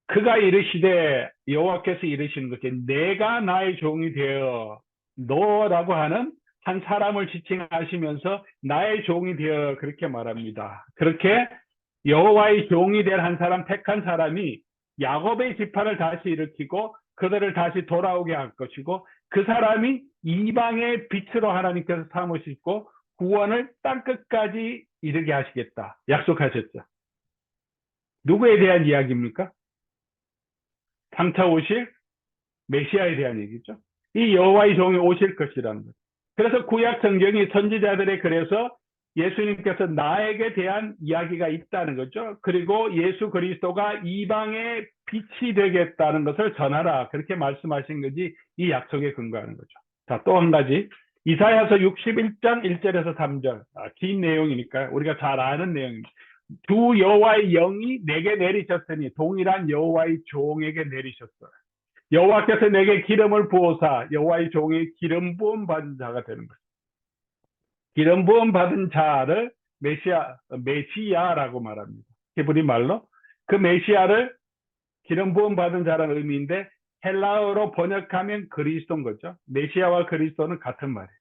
그가 이르시되 여호와께서 이르시는 것이 내가 나의 종이 되어 너라고 하는 한 사람을 지칭하시면서 나의 종이 되어 그렇게 말합니다. 그렇게 여호와의 종이 될 한 사람, 택한 사람이 야곱의 지파를 다시 일으키고 그들을 다시 돌아오게 할 것이고, 그 사람이 이방의 빛으로 하나님께서 삼으시고 구원을 땅끝까지 이르게 하시겠다 약속하셨죠. 누구에 대한 이야기입니까? 장차 오실 메시아에 대한 얘기죠. 이 여호와의 종이 오실 것이라는 것. 그래서 구약 성경이 선지자들의 글에서 예수님께서 나에게 대한 이야기가 있다는 거죠. 그리고 예수 그리스도가 이방의 빛이 되겠다는 것을 전하라, 그렇게 말씀하신 것이 이 약속에 근거하는 거죠. 자, 또 한 가지 이사야서 61장 1절에서 3절, 긴 내용이니까 우리가 잘 아는 내용입니다. 주 여호와의 영이 내게 내리셨으니, 동일한 여호와의 종에게 내리셨어요. 여호와께서 내게 기름을 부어사 여호와의 종이 기름 부음 받은 자가 되는 거죠. 기름 부음 받은 자를 메시아라고 말합니다. 히브리 말로 그 메시아를 기름 부음 받은 자라는 의미인데, 헬라어로 번역하면 그리스도인 거죠. 메시아와 그리스도는 같은 말이에요.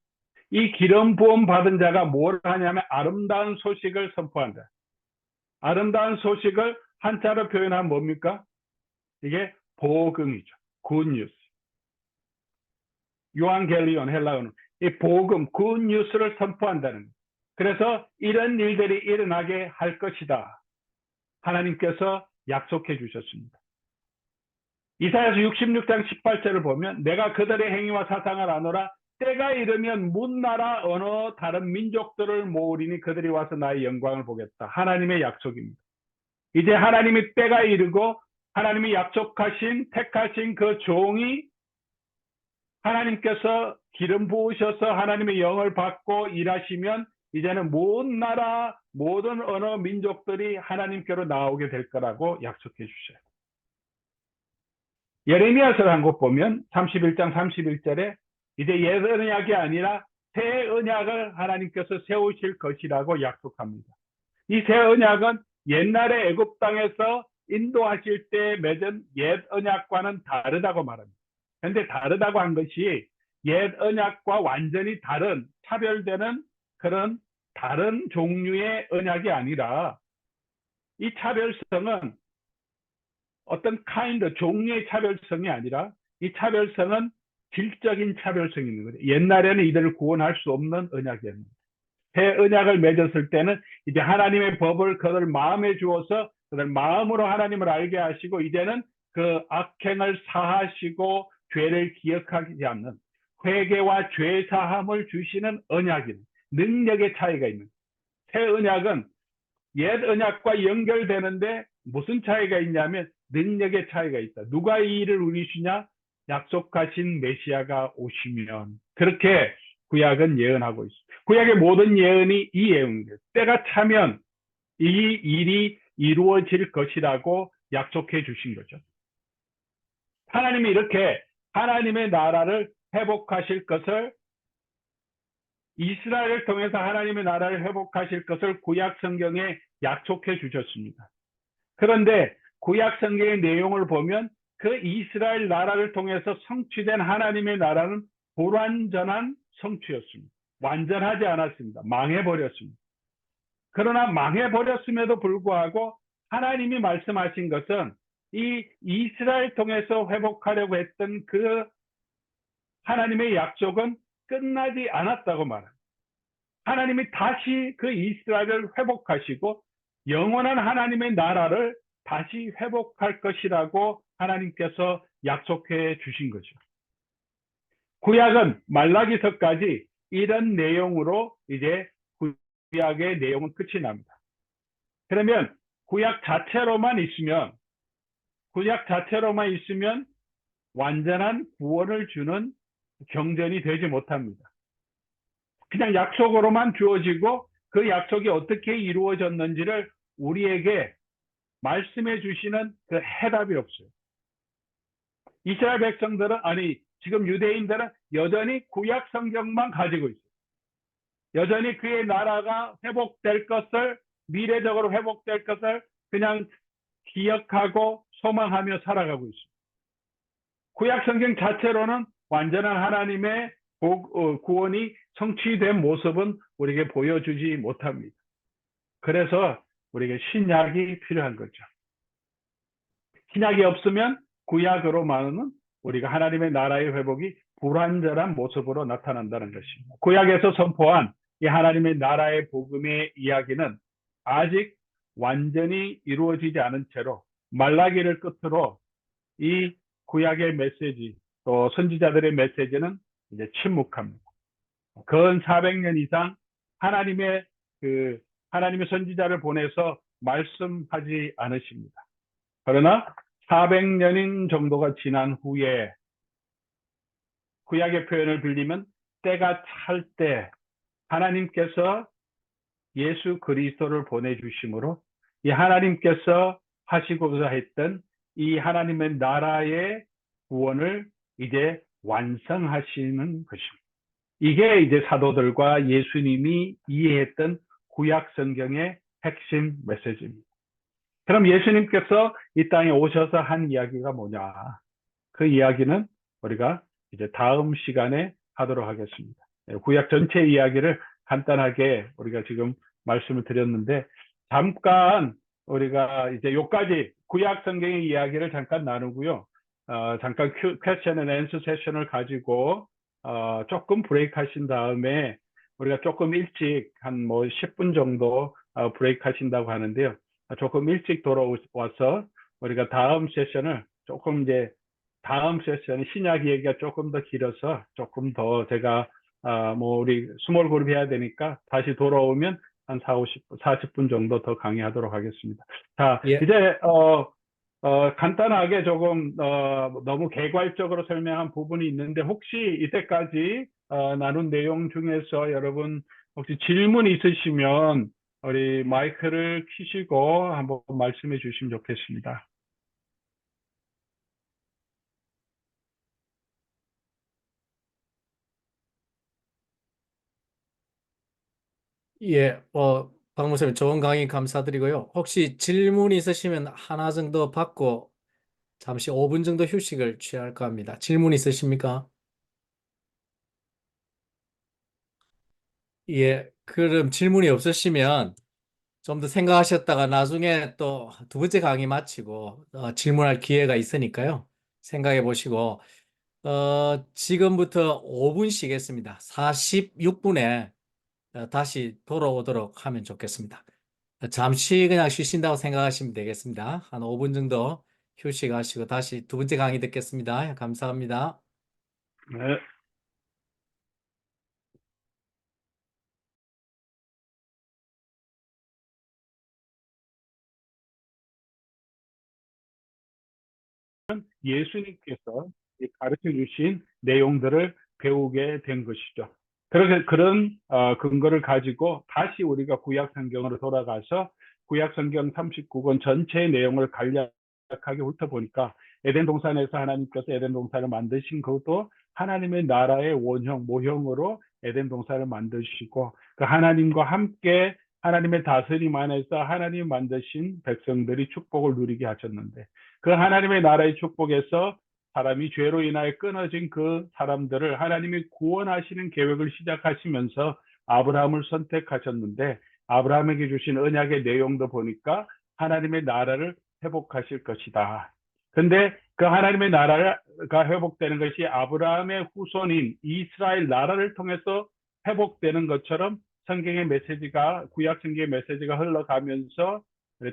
이 기름 부음 받은 자가 뭘 하냐면 아름다운 소식을 선포한다. 아름다운 소식을 한자로 표현하면 뭡니까? 이게 복음이죠. 굿뉴스. 요한겔리온 헬라어는 이 복음, 굿뉴스를 선포한다는 거예요. 그래서 이런 일들이 일어나게 할 것이다. 하나님께서 약속해 주셨습니다. 이사야서 66장 18절을 보면 내가 그들의 행위와 사상을 아노라, 때가 이르면 문나라 어느 다른 민족들을 모으리니 그들이 와서 나의 영광을 보겠다. 하나님의 약속입니다. 이제 하나님의 때가 이르고 하나님이 약속하신 택하신 그 종이 하나님께서 기름 부으셔서 하나님의 영을 받고 일하시면 이제는 모든 나라 모든 언어 민족들이 하나님께로 나오게 될 거라고 약속해 주셔요. 예레미야서를 한 곳 보면 31장 31절에 이제 옛 언약이 아니라 새 언약을 하나님께서 세우실 것이라고 약속합니다. 이 새 언약은 옛날에 애굽 땅에서 인도하실 때 맺은 옛 언약과는 다르다고 말합니다. 그런데 다르다고 한 것이 옛 언약과 완전히 다른, 차별되는 그런 다른 종류의 언약이 아니라, 이 차별성은 어떤 종류의 차별성이 아니라 이 차별성은 질적인 차별성이 있는 거죠. 옛날에는 이들을 구원할 수 없는 언약이었습니다. 새 언약을 맺었을 때는 이제 하나님의 법을 그들 마음에 주어서 그들 마음으로 하나님을 알게 하시고, 이제는 그 악행을 사하시고 죄를 기억하지 않는 회개와 죄 사함을 주시는 언약인 능력의 차이가 있는 새 언약은 옛 언약과 연결되는데 무슨 차이가 있냐면 능력의 차이가 있다. 누가 이 일을 이루시냐? 약속하신 메시아가 오시면. 그렇게 구약은 예언하고 있습니다. 구약의 모든 예언이 이 예언이에요. 때가 차면 이 일이 이루어질 것이라고 약속해 주신 거죠. 하나님이 이렇게 하나님의 나라를 회복하실 것을 이스라엘을 통해서 하나님의 나라를 회복하실 것을 구약 성경에 약속해 주셨습니다. 그런데 구약 성경의 내용을 보면 그 이스라엘 나라를 통해서 성취된 하나님의 나라는 불완전한 성취였습니다. 완전하지 않았습니다. 망해버렸습니다. 그러나 망해버렸음에도 불구하고 하나님이 말씀하신 것은 이 이스라엘 통해서 회복하려고 했던 그 하나님의 약속은 끝나지 않았다고 말합니다. 하나님이 다시 그 이스라엘을 회복하시고 영원한 하나님의 나라를 다시 회복할 것이라고 하나님께서 약속해 주신 거죠. 구약은 말라기서까지 이런 내용으로 이제 구약의 내용은 끝이 납니다. 그러면 구약 자체로만 있으면 완전한 구원을 주는 경전이 되지 못합니다. 그냥 약속으로만 주어지고 그 약속이 어떻게 이루어졌는지를 우리에게 말씀해 주시는 그 해답이 없어요. 이스라엘 백성들은 지금 유대인들은 여전히 구약 성경만 가지고 있어요. 여전히 그의 나라가 회복될 것을 미래적으로 회복될 것을 그냥 기억하고 소망하며 살아가고 있습니다. 구약 성경 자체로는 완전한 하나님의 구원이 성취된 모습은 우리에게 보여주지 못합니다. 그래서 우리에게 신약이 필요한 거죠. 신약이 없으면 구약으로만은 우리가 하나님의 나라의 회복이 불완전한 모습으로 나타난다는 것입니다. 구약에서 선포한 이 하나님의 나라의 복음의 이야기는 아직 완전히 이루어지지 않은 채로 말라기를 끝으로 이 구약의 메시지 또 선지자들의 메시지는 이제 침묵합니다. 근 400년 이상 하나님의 선지자를 보내서 말씀하지 않으십니다. 그러나 400년 정도가 지난 후에 구약의 표현을 빌리면 때가 찰 때 하나님께서 예수 그리스도를 보내주심으로 이 하나님께서 하시고자 했던 이 하나님의 나라의 구원을 이제 완성하시는 것입니다. 이게 이제 사도들과 예수님이 이해했던 구약 성경의 핵심 메시지입니다. 그럼 예수님께서 이 땅에 오셔서 한 이야기가 뭐냐? 그 이야기는 우리가 이제 다음 시간에 하도록 하겠습니다. 구약 전체 이야기를 간단하게 우리가 지금 말씀을 드렸는데 잠깐 우리가 이제 요까지 구약 성경의 이야기를 잠깐 나누고요. 잠깐 퀘스천 앤 앤서 세션을 가지고 조금 브레이크 하신 다음에 우리가 조금 일찍 한 10분 정도 브레이크 하신다고 하는데요. 조금 일찍 돌아와서 우리가 다음 세션을 조금 이제 다음 세션은 신약 얘기가 조금 더 길어서 조금 더 제가 우리 스몰 그룹 해야 되니까 다시 돌아오면 한 40분 정도 더 강의하도록 하겠습니다. 자, 예. 이제 간단하게 조금 너무 개괄적으로 설명한 부분이 있는데 혹시 이때까지 나눈 내용 중에서 여러분 혹시 질문 있으시면 우리 마이크를 켜시고 한번 말씀해 주시면 좋겠습니다. 예, 박 목사님 좋은 강의 감사드리고요. 혹시 질문 있으시면 하나 정도 받고 잠시 5분 정도 휴식을 취할까 합니다. 질문 있으십니까? 예, 그럼 질문이 없으시면 좀 더 생각하셨다가 나중에 또 두 번째 강의 마치고 질문할 기회가 있으니까요. 생각해 보시고 지금부터 5분 쉬겠습니다. 46분에 다시 돌아오도록 하면 좋겠습니다. 잠시 그냥 쉬신다고 생각하시면 되겠습니다. 한 5분 정도 휴식하시고 다시 두 번째 강의 듣겠습니다. 감사합니다. 네. 예수님께서 가르쳐 주신 내용들을 배우게 된 것이죠. 그런 근거를 가지고 다시 우리가 구약 성경으로 돌아가서 구약 성경 39권 전체의 내용을 간략하게 훑어보니까 에덴 동산에서 하나님께서 에덴 동산을 만드신 것도 하나님의 나라의 원형, 모형으로 에덴 동산을 만드시고 그 하나님과 함께 하나님의 다스림 안에서 하나님이 만드신 백성들이 축복을 누리게 하셨는데 그 하나님의 나라의 축복에서 사람이 죄로 인하여 끊어진 그 사람들을 하나님이 구원하시는 계획을 시작하시면서 아브라함을 선택하셨는데 아브라함에게 주신 언약의 내용도 보니까 하나님의 나라를 회복하실 것이다. 근데 그 하나님의 나라가 회복되는 것이 아브라함의 후손인 이스라엘 나라를 통해서 회복되는 것처럼 성경의 메시지가 구약 성경의 메시지가 흘러가면서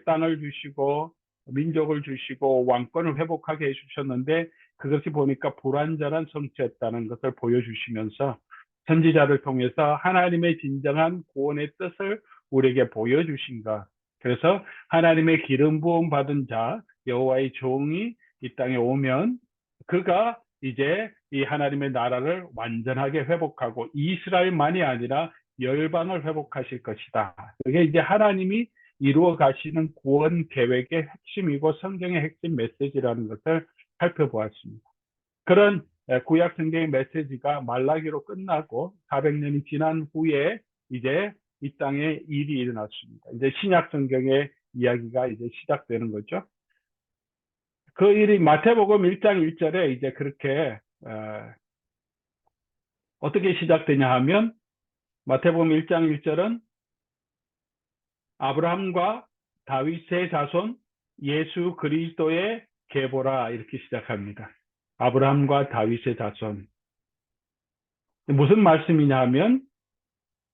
땅을 주시고 민족을 주시고 왕권을 회복하게 해주셨는데 그것이 보니까 불완전한 성취였다는 것을 보여주시면서 선지자를 통해서 하나님의 진정한 구원의 뜻을 우리에게 보여주신 것. 그래서 하나님의 기름 부음 받은 자 여호와의 종이 이 땅에 오면 그가 이제 이 하나님의 나라를 완전하게 회복하고 이스라엘만이 아니라 열방을 회복하실 것이다. 그게 이제 하나님이 이루어 가시는 구원 계획의 핵심이고 성경의 핵심 메시지라는 것을 살펴보았습니다. 그런 구약 성경의 메시지가 말라기로 끝나고 400년이 지난 후에 이제 이 땅에 일이 일어났습니다. 이제 신약 성경의 이야기가 이제 시작되는 거죠. 그 일이 마태복음 1장 1절에 이제 그렇게 어떻게 시작되냐 하면 마태복음 1장 1절은 아브라함과 다윗의 자손 예수 그리스도의 계보라 이렇게 시작합니다. 아브라함과 다윗의 자손. 무슨 말씀이냐 하면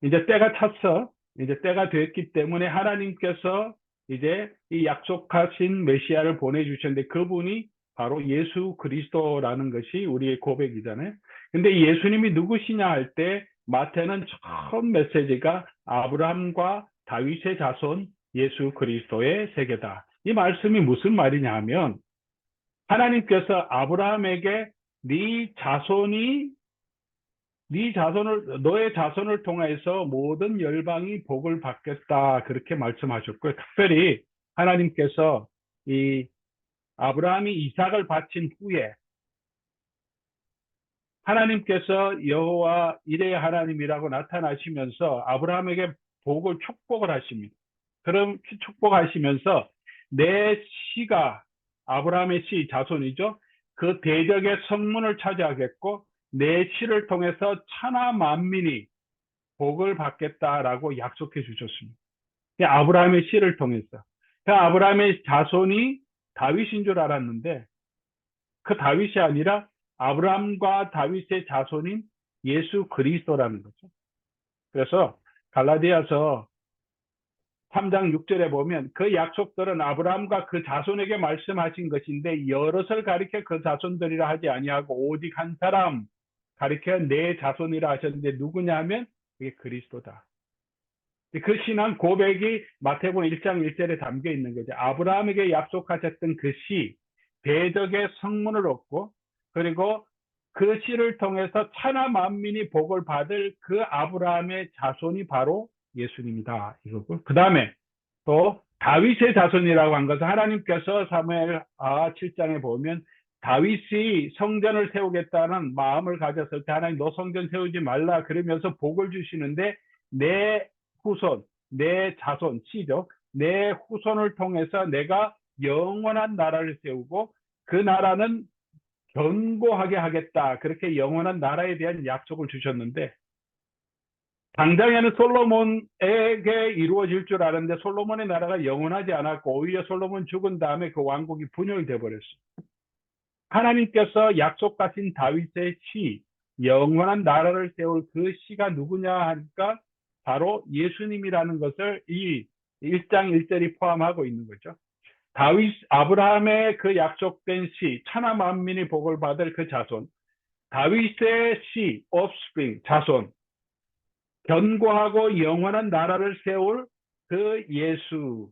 이제 때가 찼어. 이제 때가 됐기 때문에 하나님께서 이제 이 약속하신 메시아를 보내주셨는데 그분이 바로 예수 그리스도라는 것이 우리의 고백이잖아요. 근데 예수님이 누구시냐 할 때 마태는 처음 메시지가 아브라함과 다윗의 자손 예수 그리스도의 세계다. 이 말씀이 무슨 말이냐 하면 하나님께서 아브라함에게 너의 자손을 통해서 모든 열방이 복을 받겠다 그렇게 말씀하셨고요. 특별히 하나님께서 이 아브라함이 이삭을 바친 후에 하나님께서 여호와 이레의 하나님이라고 나타나시면서 아브라함에게 축복을 하십니다. 그럼 축복하시면서 내 씨가 아브라함의 씨 자손이죠. 그 대적의 성문을 차지하겠고 내 씨를 통해서 천하 만민이 복을 받겠다라고 약속해 주셨습니다. 아브라함의 씨를 통해서. 그 아브라함의 자손이 다윗인 줄 알았는데 그 다윗이 아니라 아브라함과 다윗의 자손인 예수 그리스도라는 거죠. 그래서 갈라디아서 3장 6절에 보면 그 약속들은 아브라함과 그 자손에게 말씀하신 것인데 여럿을 가리켜 그 자손들이라 하지 아니하고 오직 한 사람 가리켜 내 자손이라 하셨는데 누구냐 하면 그게 그리스도다. 그 신앙 고백이 마태복음 1장 1절에 담겨 있는 거죠. 아브라함에게 약속하셨던 그 씨, 대적의 성문을 얻고 그리고 그 씨를 통해서 천하 만민이 복을 받을 그 아브라함의 자손이 바로 예수님이다. 이거고. 그 다음에 또 다윗의 자손이라고 한 것은 하나님께서 사무엘 7장에 보면 다윗이 성전을 세우겠다는 마음을 가졌을 때 하나님 너 성전 세우지 말라 그러면서 복을 주시는데 내 후손, 내 자손, 씨죠. 내 후손을 통해서 내가 영원한 나라를 세우고 그 나라는 견고하게 하겠다. 그렇게 영원한 나라에 대한 약속을 주셨는데 당장에는 솔로몬에게 이루어질 줄 알았는데 솔로몬의 나라가 영원하지 않았고 오히려 솔로몬 죽은 다음에 그 왕국이 분열이 되어버렸어요. 하나님께서 약속하신 다윗의 씨, 영원한 나라를 세울 그 씨가 누구냐 하니까 바로 예수님이라는 것을 이 1장 1절이 포함하고 있는 거죠. 아브라함의 그 약속된 씨, 천하 만민이 복을 받을 그 자손, 다윗의 씨, offspring, 자손, 견고하고 영원한 나라를 세울 그 예수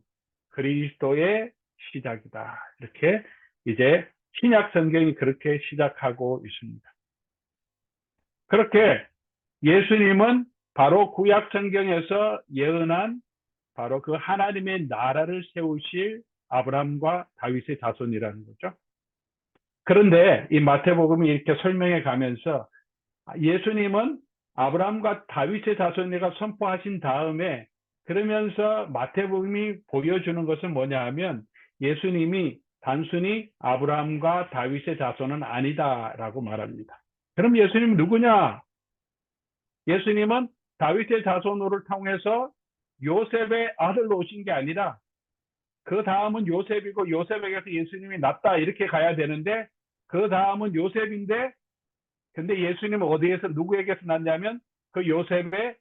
그리스도의 시작이다. 이렇게 이제 신약 성경이 그렇게 시작하고 있습니다. 그렇게 예수님은 바로 구약 성경에서 예언한 바로 그 하나님의 나라를 세우실 아브라함과 다윗의 자손이라는 거죠. 그런데 이 마태복음이 이렇게 설명해 가면서 예수님은 아브라함과 다윗의 자손이라 선포하신 다음에 그러면서 마태복음이 보여주는 것은 뭐냐 하면 예수님이 단순히 아브라함과 다윗의 자손은 아니다라고 말합니다. 그럼 예수님은 누구냐? 예수님은 다윗의 자손으로 통해서 요셉의 아들로 오신 게 아니라 그 다음은 요셉이고 요셉에게서 예수님이 났다 이렇게 가야 되는데 그 다음은 요셉인데 근데 예수님은 어디에서 누구에게서 났냐면 그 요셉의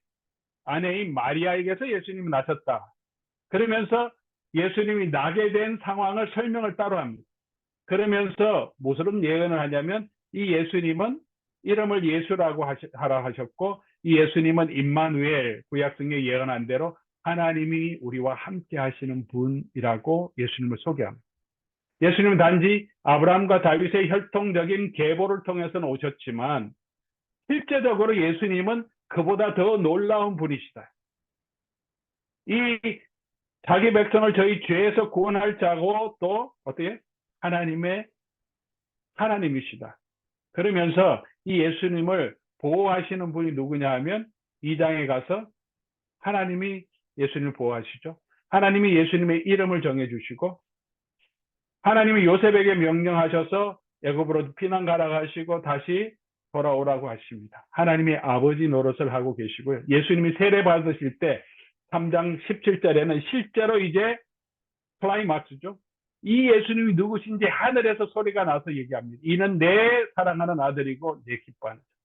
아내인 마리아에게서 예수님이 나셨다. 그러면서 예수님이 나게 된 상황을 설명을 따로 합니다. 그러면서 무슨 예언을 하냐면 이 예수님은 이름을 예수라고 하라 하셨고 이 예수님은 임마누엘 구약성경에 예언한 대로 하나님이 우리와 함께 하시는 분이라고 예수님을 소개합니다. 예수님은 단지 아브라함과 다윗의 혈통적인 계보를 통해서는 오셨지만 실제적으로 예수님은 그보다 더 놀라운 분이시다. 이 자기 백성을 저희 죄에서 구원할 자고 또 어떻게 하나님이시다. 그러면서 이 예수님을 보호하시는 분이 누구냐 하면 이 장에 가서 하나님이 예수님을 보호하시죠. 하나님이 예수님의 이름을 정해주시고 하나님이 요셉에게 명령하셔서 애굽으로 피난 가라고 하시고 다시 돌아오라고 하십니다. 하나님의 아버지 노릇을 하고 계시고요. 예수님이 세례 받으실 때 3장 17절에는 실제로 이제 클라이막스죠. 이 예수님이 누구신지 하늘에서 소리가 나서 얘기합니다. 이는 내 사랑하는 아들이고 내 기뻐하는 자.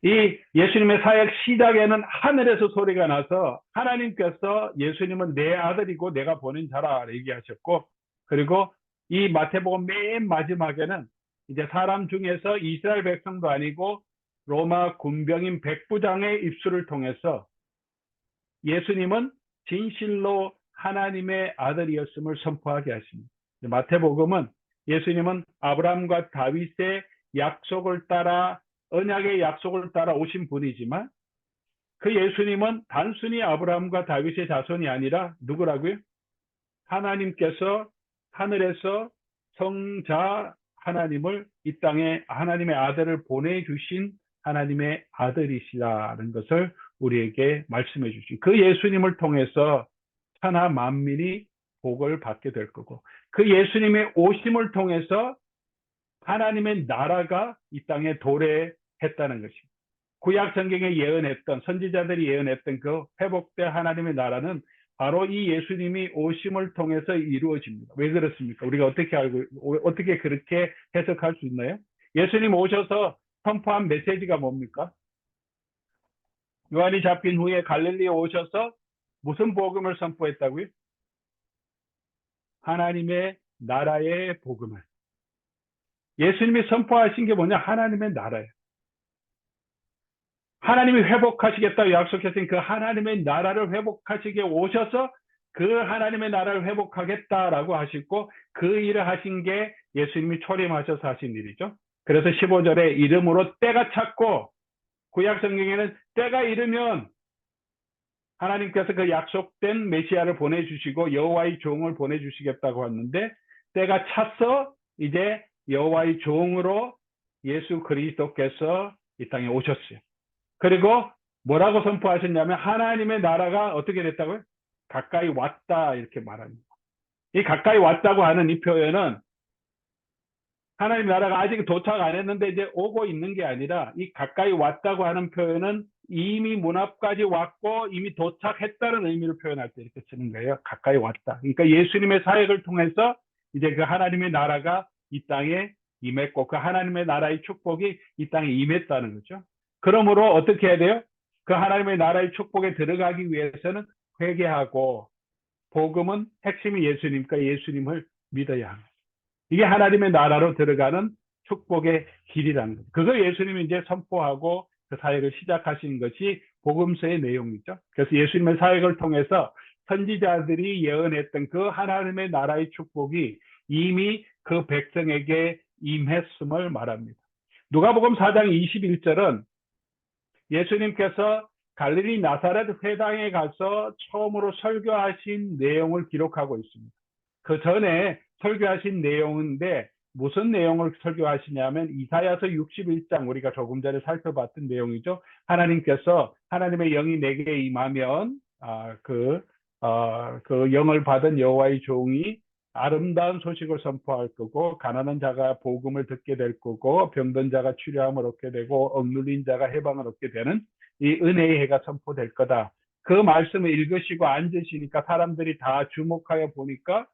이 예수님의 사역 시작에는 하늘에서 소리가 나서 하나님께서 예수님은 내 아들이고 내가 보낸 자라 얘기하셨고 그리고 이 마태복음 맨 마지막에는 이제 사람 중에서 이스라엘 백성도 아니고 로마 군병인 백부장의 입술을 통해서 예수님은 진실로 하나님의 아들이었음을 선포하게 하십니다. 마태복음은 예수님은 아브라함과 다윗의 약속을 따라 언약의 약속을 따라 오신 분이지만 그 예수님은 단순히 아브라함과 다윗의 자손이 아니라 누구라고요? 하나님께서 하늘에서 성자 하나님을 이 땅에 하나님의 아들을 보내주신 하나님의 아들이시라는 것을 우리에게 말씀해 주신 그 예수님을 통해서 천하 만민이 복을 받게 될 거고 그 예수님의 오심을 통해서 하나님의 나라가 이 땅에 도래했다는 것입니다. 구약 성경에 예언했던 선지자들이 예언했던 그 회복된 하나님의 나라는 바로 이 예수님이 오심을 통해서 이루어집니다. 왜 그렇습니까? 우리가 어떻게 그렇게 해석할 수 있나요? 예수님 오셔서 선포한 메시지가 뭡니까? 요한이 잡힌 후에 갈릴리에 오셔서 무슨 복음을 선포했다고요? 하나님의 나라의 복음을. 예수님이 선포하신 게 뭐냐? 하나님의 나라예요. 하나님이 회복하시겠다고 약속하신 그 하나님의 나라를 회복하시게 오셔서 그 하나님의 나라를 회복하겠다라고 하시고 그 일을 하신 게 예수님이 초림하셔서 하신 일이죠. 그래서 15절에 이름으로 때가 찼고 구약 성경에는 때가 이르면 하나님께서 그 약속된 메시아를 보내주시고 여호와의 종을 보내주시겠다고 했는데 때가 찼어 이제 여호와의 종으로 예수 그리스도께서 이 땅에 오셨어요. 그리고 뭐라고 선포하셨냐면 하나님의 나라가 어떻게 됐다고요? 가까이 왔다 이렇게 말합니다. 이 가까이 왔다고 하는 이 표현은 하나님 나라가 아직 도착 안 했는데 이제 오고 있는 게 아니라 이 가까이 왔다고 하는 표현은 이미 문 앞까지 왔고 이미 도착했다는 의미를 표현할 때 이렇게 쓰는 거예요. 가까이 왔다. 그러니까 예수님의 사역을 통해서 이제 그 하나님의 나라가 이 땅에 임했고 그 하나님의 나라의 축복이 이 땅에 임했다는 거죠. 그러므로 어떻게 해야 돼요? 그 하나님의 나라의 축복에 들어가기 위해서는 회개하고 복음은 핵심이 예수님과 예수님을 믿어야 합니다. 이게 하나님의 나라로 들어가는 축복의 길이라는 거죠. 그거 예수님이 이제 선포하고 그 사역을 시작하신 것이 복음서의 내용이죠. 그래서 예수님의 사역을 통해서 선지자들이 예언했던 그 하나님의 나라의 축복이 이미 그 백성에게 임했음을 말합니다. 누가복음 4장 21절은 예수님께서 갈릴리 나사렛 회당에 가서 처음으로 설교하신 내용을 기록하고 있습니다. 그 전에 설교하신 내용인데 무슨 내용을 설교하시냐면 이사야서 61장, 우리가 조금 전에 살펴봤던 내용이죠. 하나님께서 하나님의 영이 내게 임하면 그 영을 받은 여호와의 종이 아름다운 소식을 선포할 거고, 가난한 자가 복음을 듣게 될 거고, 병든 자가 치료함을 얻게 되고, 억눌린 자가 해방을 얻게 되는 이 은혜의 해가 선포될 거다. 그 말씀을 읽으시고 앉으시니까 사람들이 다 주목하여 보니까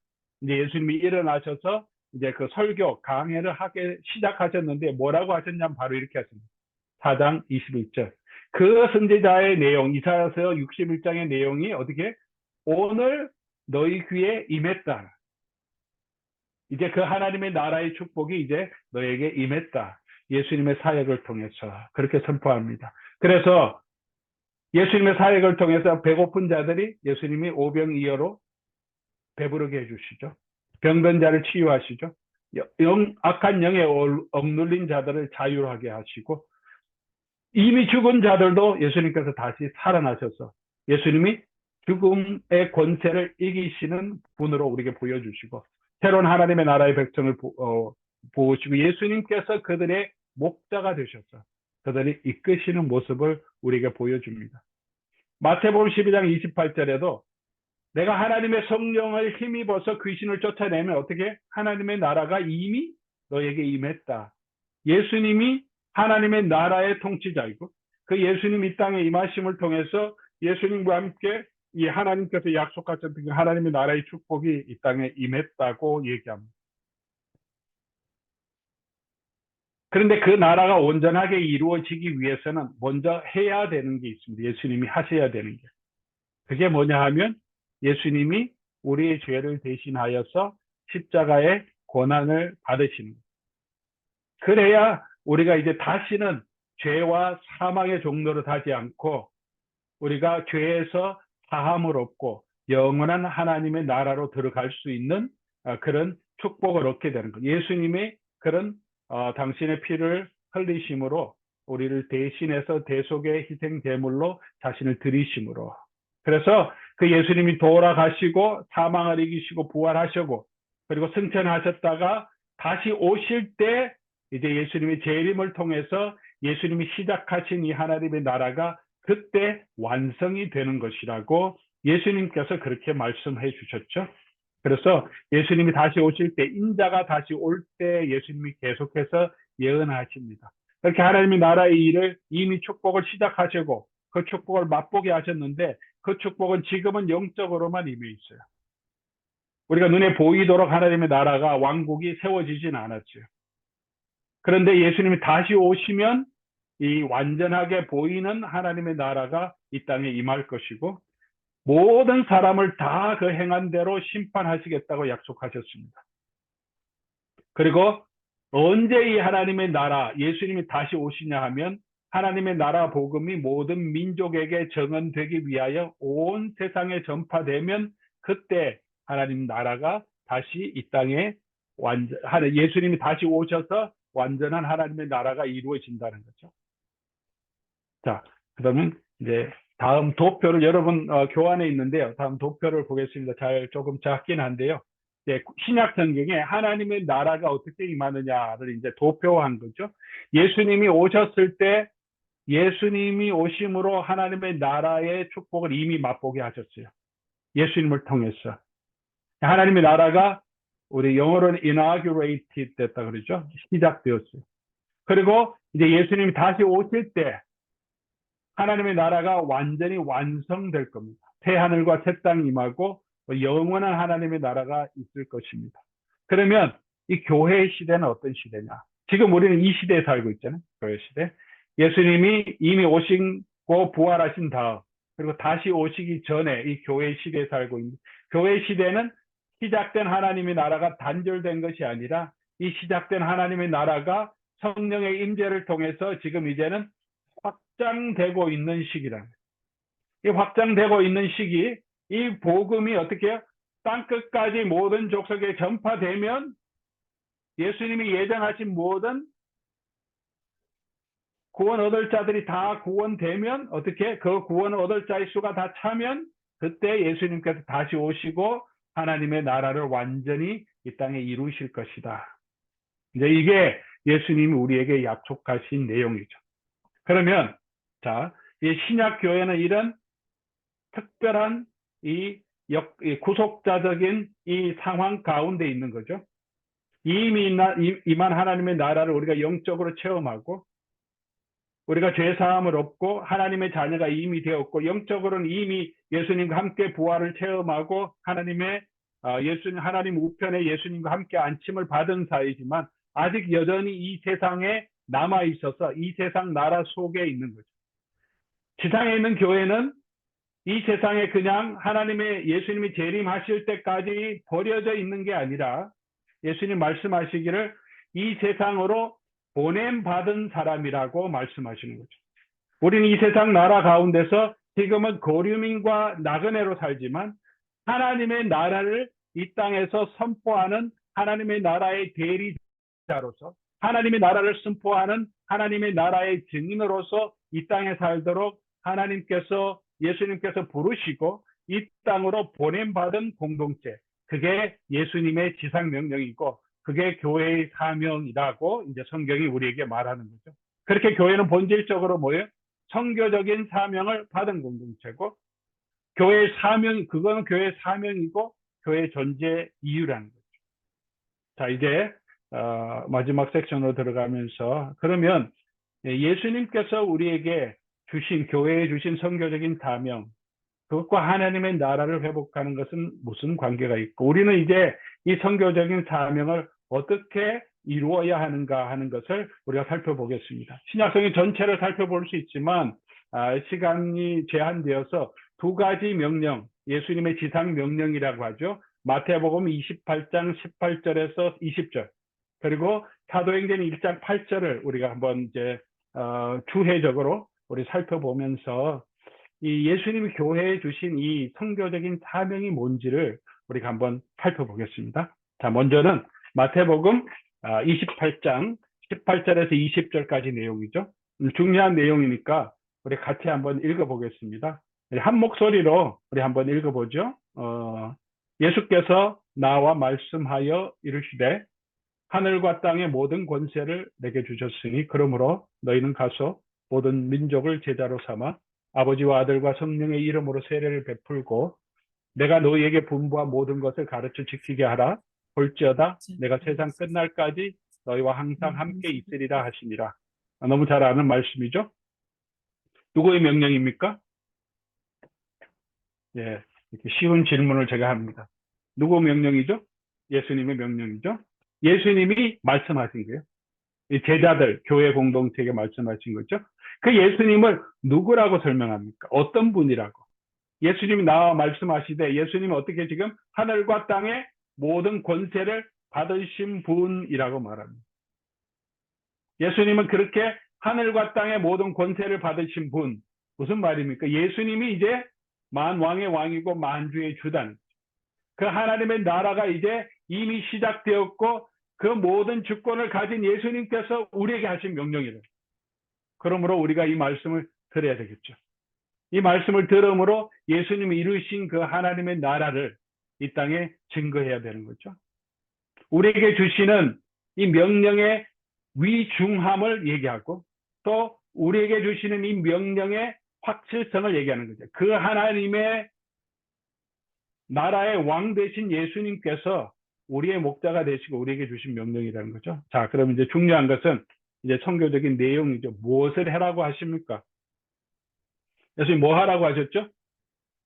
이제 예수님이 일어나셔서 이제 그 설교 강해를 하게 시작하셨는데 뭐라고 하셨냐면 바로 이렇게 하십니다. 4장 21절. 그 선지자의 내용, 이사야서 61장의 내용이 어떻게? 오늘 너희 귀에 임했다. 이제 그 하나님의 나라의 축복이 이제 너에게 임했다. 예수님의 사역을 통해서 그렇게 선포합니다. 그래서 예수님의 사역을 통해서 배고픈 자들이 예수님이 오병이어로 배부르게 해주시죠. 병든 자를 치유하시죠. 악한 영에 억눌린 자들을 자유하게 하시고, 이미 죽은 자들도 예수님께서 다시 살아나셔서 예수님이 죽음의 권세를 이기시는 분으로 우리에게 보여주시고, 새로운 하나님의 나라의 백성을 보시고 예수님께서 그들의 목자가 되셔서 그들이 이끄시는 모습을 우리에게 보여줍니다. 마태복음 12장 28절에도 내가 하나님의 성령을 힘입어서 귀신을 쫓아내면 어떻게? 하나님의 나라가 이미 너에게 임했다. 예수님이 하나님의 나라의 통치자이고, 그 예수님 이 땅에 임하심을 통해서 예수님과 함께 이 하나님께서 약속하셨던 그 하나님의 나라의 축복이 이 땅에 임했다고 얘기합니다. 그런데 그 나라가 온전하게 이루어지기 위해서는 먼저 해야 되는 게 있습니다. 예수님이 하셔야 되는 게. 그게 뭐냐 하면 예수님이 우리의 죄를 대신하여서 십자가의 고난을 받으시는 거예요. 그래야 우리가 이제 다시는 죄와 사망의 종로로 가지 않고 우리가 죄에서 사함을 얻고 영원한 하나님의 나라로 들어갈 수 있는 그런 축복을 얻게 되는 거예요. 예수님의 그런 당신의 피를 흘리심으로 우리를 대신해서 대속의 희생 제물로 자신을 드리심으로, 그래서 그 예수님이 돌아가시고 사망을 이기시고 부활하시고 그리고 승천하셨다가 다시 오실 때 이제 예수님의 재림을 통해서 예수님이 시작하신 이 하나님의 나라가 그때 완성이 되는 것이라고 예수님께서 그렇게 말씀해 주셨죠. 그래서 예수님이 다시 오실 때, 인자가 다시 올 때 예수님이 계속해서 예언하십니다. 그렇게 하나님의 나라의 일을 이미 축복을 시작하시고 그 축복을 맛보게 하셨는데 그 축복은 지금은 영적으로만 임해 있어요. 우리가 눈에 보이도록 하나님의 나라가 왕국이 세워지진 않았죠. 그런데 예수님이 다시 오시면 이 완전하게 보이는 하나님의 나라가 이 땅에 임할 것이고 모든 사람을 다 그 행한 대로 심판하시겠다고 약속하셨습니다. 그리고 언제 이 하나님의 나라, 예수님이 다시 오시냐 하면 하나님의 나라 복음이 모든 민족에게 정언되기 위하여 온 세상에 전파되면 그때 하나님 나라가 다시 이 땅에 예수님이 다시 오셔서 완전한 하나님의 나라가 이루어진다는 거죠. 자, 그러면 이제 다음 도표를 여러분 교환에 있는데요. 다음 도표를 보겠습니다. 조금 작긴 한데요. 신약 성경에 하나님의 나라가 어떻게 임하느냐를 이제 도표한 거죠. 예수님이 오셨을 때 예수님이 오심으로 하나님의 나라의 축복을 이미 맛보게 하셨어요. 예수님을 통해서. 하나님의 나라가 우리 영어로는 inaugurated 됐다 그러죠. 시작되었어요. 그리고 이제 예수님이 다시 오실 때 하나님의 나라가 완전히 완성될 겁니다. 새 하늘과 새 땅이 임하고 영원한 하나님의 나라가 있을 것입니다. 그러면 이 교회의 시대는 어떤 시대냐? 지금 우리는 이 시대에 살고 있잖아요. 교회 시대. 예수님이 이미 오시고 부활하신 다음 그리고 다시 오시기 전에 이 교회의 시대에 살고 있는, 교회 시대는 시작된 하나님의 나라가 단절된 것이 아니라 이 시작된 하나님의 나라가 성령의 임재를 통해서 지금 이제는 확장되고 있는 시기라는 거예요. 이 확장되고 있는 시기, 이 복음이 어떻게 해요? 땅끝까지 모든 족속에 전파되면 예수님이 예정하신 모든 구원 얻을 자들이 다 구원되면 어떻게 그 구원 얻을 자의 수가 다 차면 그때 예수님께서 다시 오시고 하나님의 나라를 완전히 이 땅에 이루실 것이다. 이제 이게 예수님이 우리에게 약속하신 내용이죠. 그러면 자, 이 신약 교회는 이런 특별한 이 구속자적인 이 상황 가운데 있는 거죠. 이미 임한 하나님의 나라를 우리가 영적으로 체험하고 우리가 죄사함을 얻고 하나님의 자녀가 이미 되었고 영적으로는 이미 예수님과 함께 부활을 체험하고 하나님 우편에 예수님과 함께 안침을 받은 사이지만 아직 여전히 이 세상에 남아 있어서 이 세상 나라 속에 있는 거죠. 지상에 있는 교회는 이 세상에 그냥 예수님이 재림하실 때까지 버려져 있는 게 아니라 예수님 말씀하시기를 이 세상으로 보냄받은 사람이라고 말씀하시는 거죠. 우리는 이 세상 나라 가운데서 지금은 거류민과 나그네로 살지만 하나님의 나라를 이 땅에서 선포하는 하나님의 나라의 대리자로서 하나님의 나라를 선포하는 하나님의 나라의 증인으로서 이 땅에 살도록 예수님께서 부르시고 이 땅으로 보냄받은 공동체, 그게 예수님의 지상명령이고 그게 교회의 사명이라고 이제 성경이 우리에게 말하는 거죠. 그렇게 교회는 본질적으로 뭐예요? 선교적인 사명을 받은 공동체고 그거는 교회의 사명이고 교회의 존재 이유라는 거죠. 자, 이제 마지막 섹션으로 들어가면서 그러면 예수님께서 우리에게 교회에 주신 선교적인 사명, 그것과 하나님의 나라를 회복하는 것은 무슨 관계가 있고 우리는 이제 이 선교적인 사명을 어떻게 이루어야 하는가 하는 것을 우리가 살펴보겠습니다. 신약성경 전체를 살펴볼 수 있지만 시간이 제한되어서 두 가지 명령, 예수님의 지상 명령이라고 하죠. 마태복음 28장 18절에서 20절 그리고 사도행전 1장 8절을 우리가 한번 이제 주해적으로 우리 살펴보면서 이 예수님이 교회에 주신 이 선교적인 사명이 뭔지를 우리가 한번 살펴보겠습니다. 자, 먼저는 마태복음 28장 18절에서 20절까지 내용이죠. 중요한 내용이니까 우리 같이 한번 읽어보겠습니다. 한 목소리로 우리 한번 읽어보죠. 예수께서 나와 말씀하여 이르시되 하늘과 땅의 모든 권세를 내게 주셨으니 그러므로 너희는 가서 모든 민족을 제자로 삼아 아버지와 아들과 성령의 이름으로 세례를 베풀고 내가 너희에게 분부한 모든 것을 가르쳐 지키게 하라. 볼지어다 내가 세상 끝날까지 너희와 항상 함께 있으리라 하시니라. 너무 잘 아는 말씀이죠. 누구의 명령입니까? 예, 이렇게 쉬운 질문을 제가 합니다. 누구 명령이죠? 예수님의 명령이죠. 예수님이 말씀하신 거예요. 이 제자들, 교회 공동체에게 말씀하신 거죠. 그 예수님을 누구라고 설명합니까? 어떤 분이라고? 예수님이 나와 말씀하시되 예수님은 어떻게 지금 하늘과 땅의 모든 권세를 받으신 분이라고 말합니다. 예수님은 그렇게 하늘과 땅의 모든 권세를 받으신 분. 무슨 말입니까? 예수님이 이제 만왕의 왕이고 만주의 주단. 그 하나님의 나라가 이제 이미 시작되었고 그 모든 주권을 가진 예수님께서 우리에게 하신 명령이다. 그러므로 우리가 이 말씀을 들어야 되겠죠. 이 말씀을 들음으로 예수님이 이루신 그 하나님의 나라를 이 땅에 증거해야 되는 거죠. 우리에게 주시는 이 명령의 위중함을 얘기하고 또 우리에게 주시는 이 명령의 확실성을 얘기하는 거죠. 그 하나님의 나라의 왕 되신 예수님께서 우리의 목자가 되시고 우리에게 주신 명령이라는 거죠. 자, 그럼 이제 중요한 것은 이제 선교적인 내용이죠. 무엇을 해라고 하십니까? 예수님 뭐 하라고 하셨죠?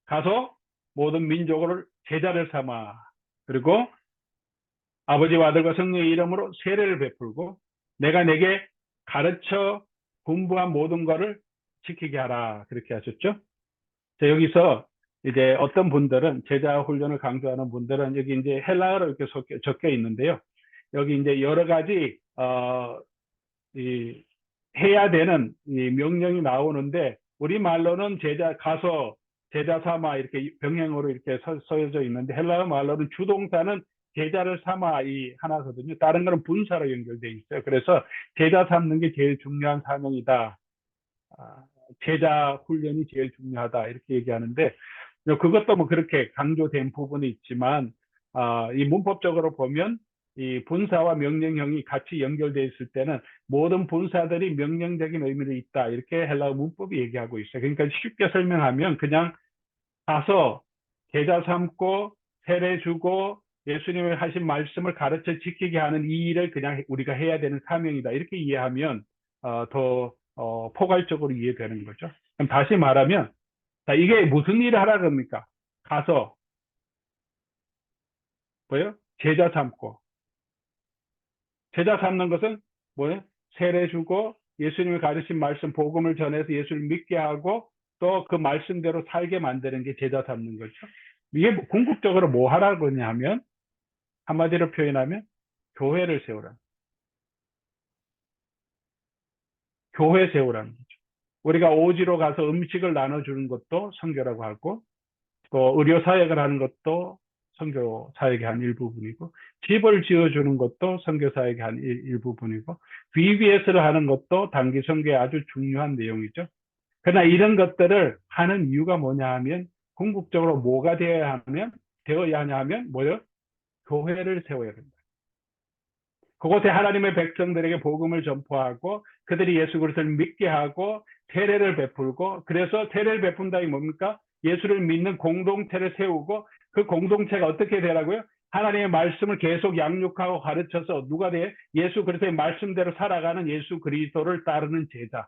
가서 모든 민족을 제자를 삼아 그리고 아버지와 아들과 성령의 이름으로 세례를 베풀고 내가 내게 가르쳐 분부한 모든 것을 지키게 하라 그렇게 하셨죠. 자, 여기서 이제 어떤 분들은 제자 훈련을 강조하는 분들은 여기 이제 헬라어로 이렇게 적혀 있는데요. 여기 이제 여러 가지 이 해야 되는 이 명령이 나오는데 우리 말로는 가서 제자 삼아 이렇게 병행으로 이렇게 써져 있는데 헬라어 말로는 주동사는 제자를 삼아 이 하나거든요. 다른 거는 분사로 연결돼 있어요. 그래서 제자 삼는 게 제일 중요한 사명이다. 제자 훈련이 제일 중요하다 이렇게 얘기하는데 그것도 뭐 그렇게 강조된 부분이 있지만 이 문법적으로 보면 이 분사와 명령형이 같이 연결되어 있을 때는 모든 분사들이 명령적인 의미를 있다 이렇게 헬라어 문법이 얘기하고 있어요. 그러니까 쉽게 설명하면 그냥 가서 제자 삼고 세례 주고 예수님이 하신 말씀을 가르쳐 지키게 하는 이 일을 그냥 우리가 해야 되는 사명이다 이렇게 이해하면 더 포괄적으로 이해되는 거죠. 그럼 다시 말하면 자, 이게 무슨 일을 하라 그럽니까? 가서 뭐예요? 제자 삼고 제자 삼는 것은 뭐예요? 세례 주고 예수님이 가르친 말씀 복음을 전해서 예수를 믿게 하고 또 그 말씀대로 살게 만드는 게 제자 삼는 거죠. 이게 궁극적으로 뭐 하라고 그러냐면 한마디로 표현하면 교회를 세우라. 교회 세우라는 거죠. 우리가 오지로 가서 음식을 나눠주는 것도 선교라고 하고 또 의료 사역을 하는 것도 선교 사역의 한 일부분이고 집을 지어주는 것도 선교 사역의 한 일부분이고 VBS를 하는 것도 단기 선교의 아주 중요한 내용이죠. 그러나 이런 것들을 하는 이유가 뭐냐 하면 궁극적으로 뭐가 되어야 하냐 하면 뭐요? 교회를 세워야 된다. 그곳에 하나님의 백성들에게 복음을 전파하고 그들이 예수 그리스도를 믿게 하고 세례를 베풀고 그래서 세례를 베푼다는 게 뭡니까? 예수를 믿는 공동체를 세우고 그 공동체가 어떻게 되라고요? 하나님의 말씀을 계속 양육하고 가르쳐서 누가 돼? 예수 그리스도의 말씀대로 살아가는 예수 그리스도를 따르는 제자.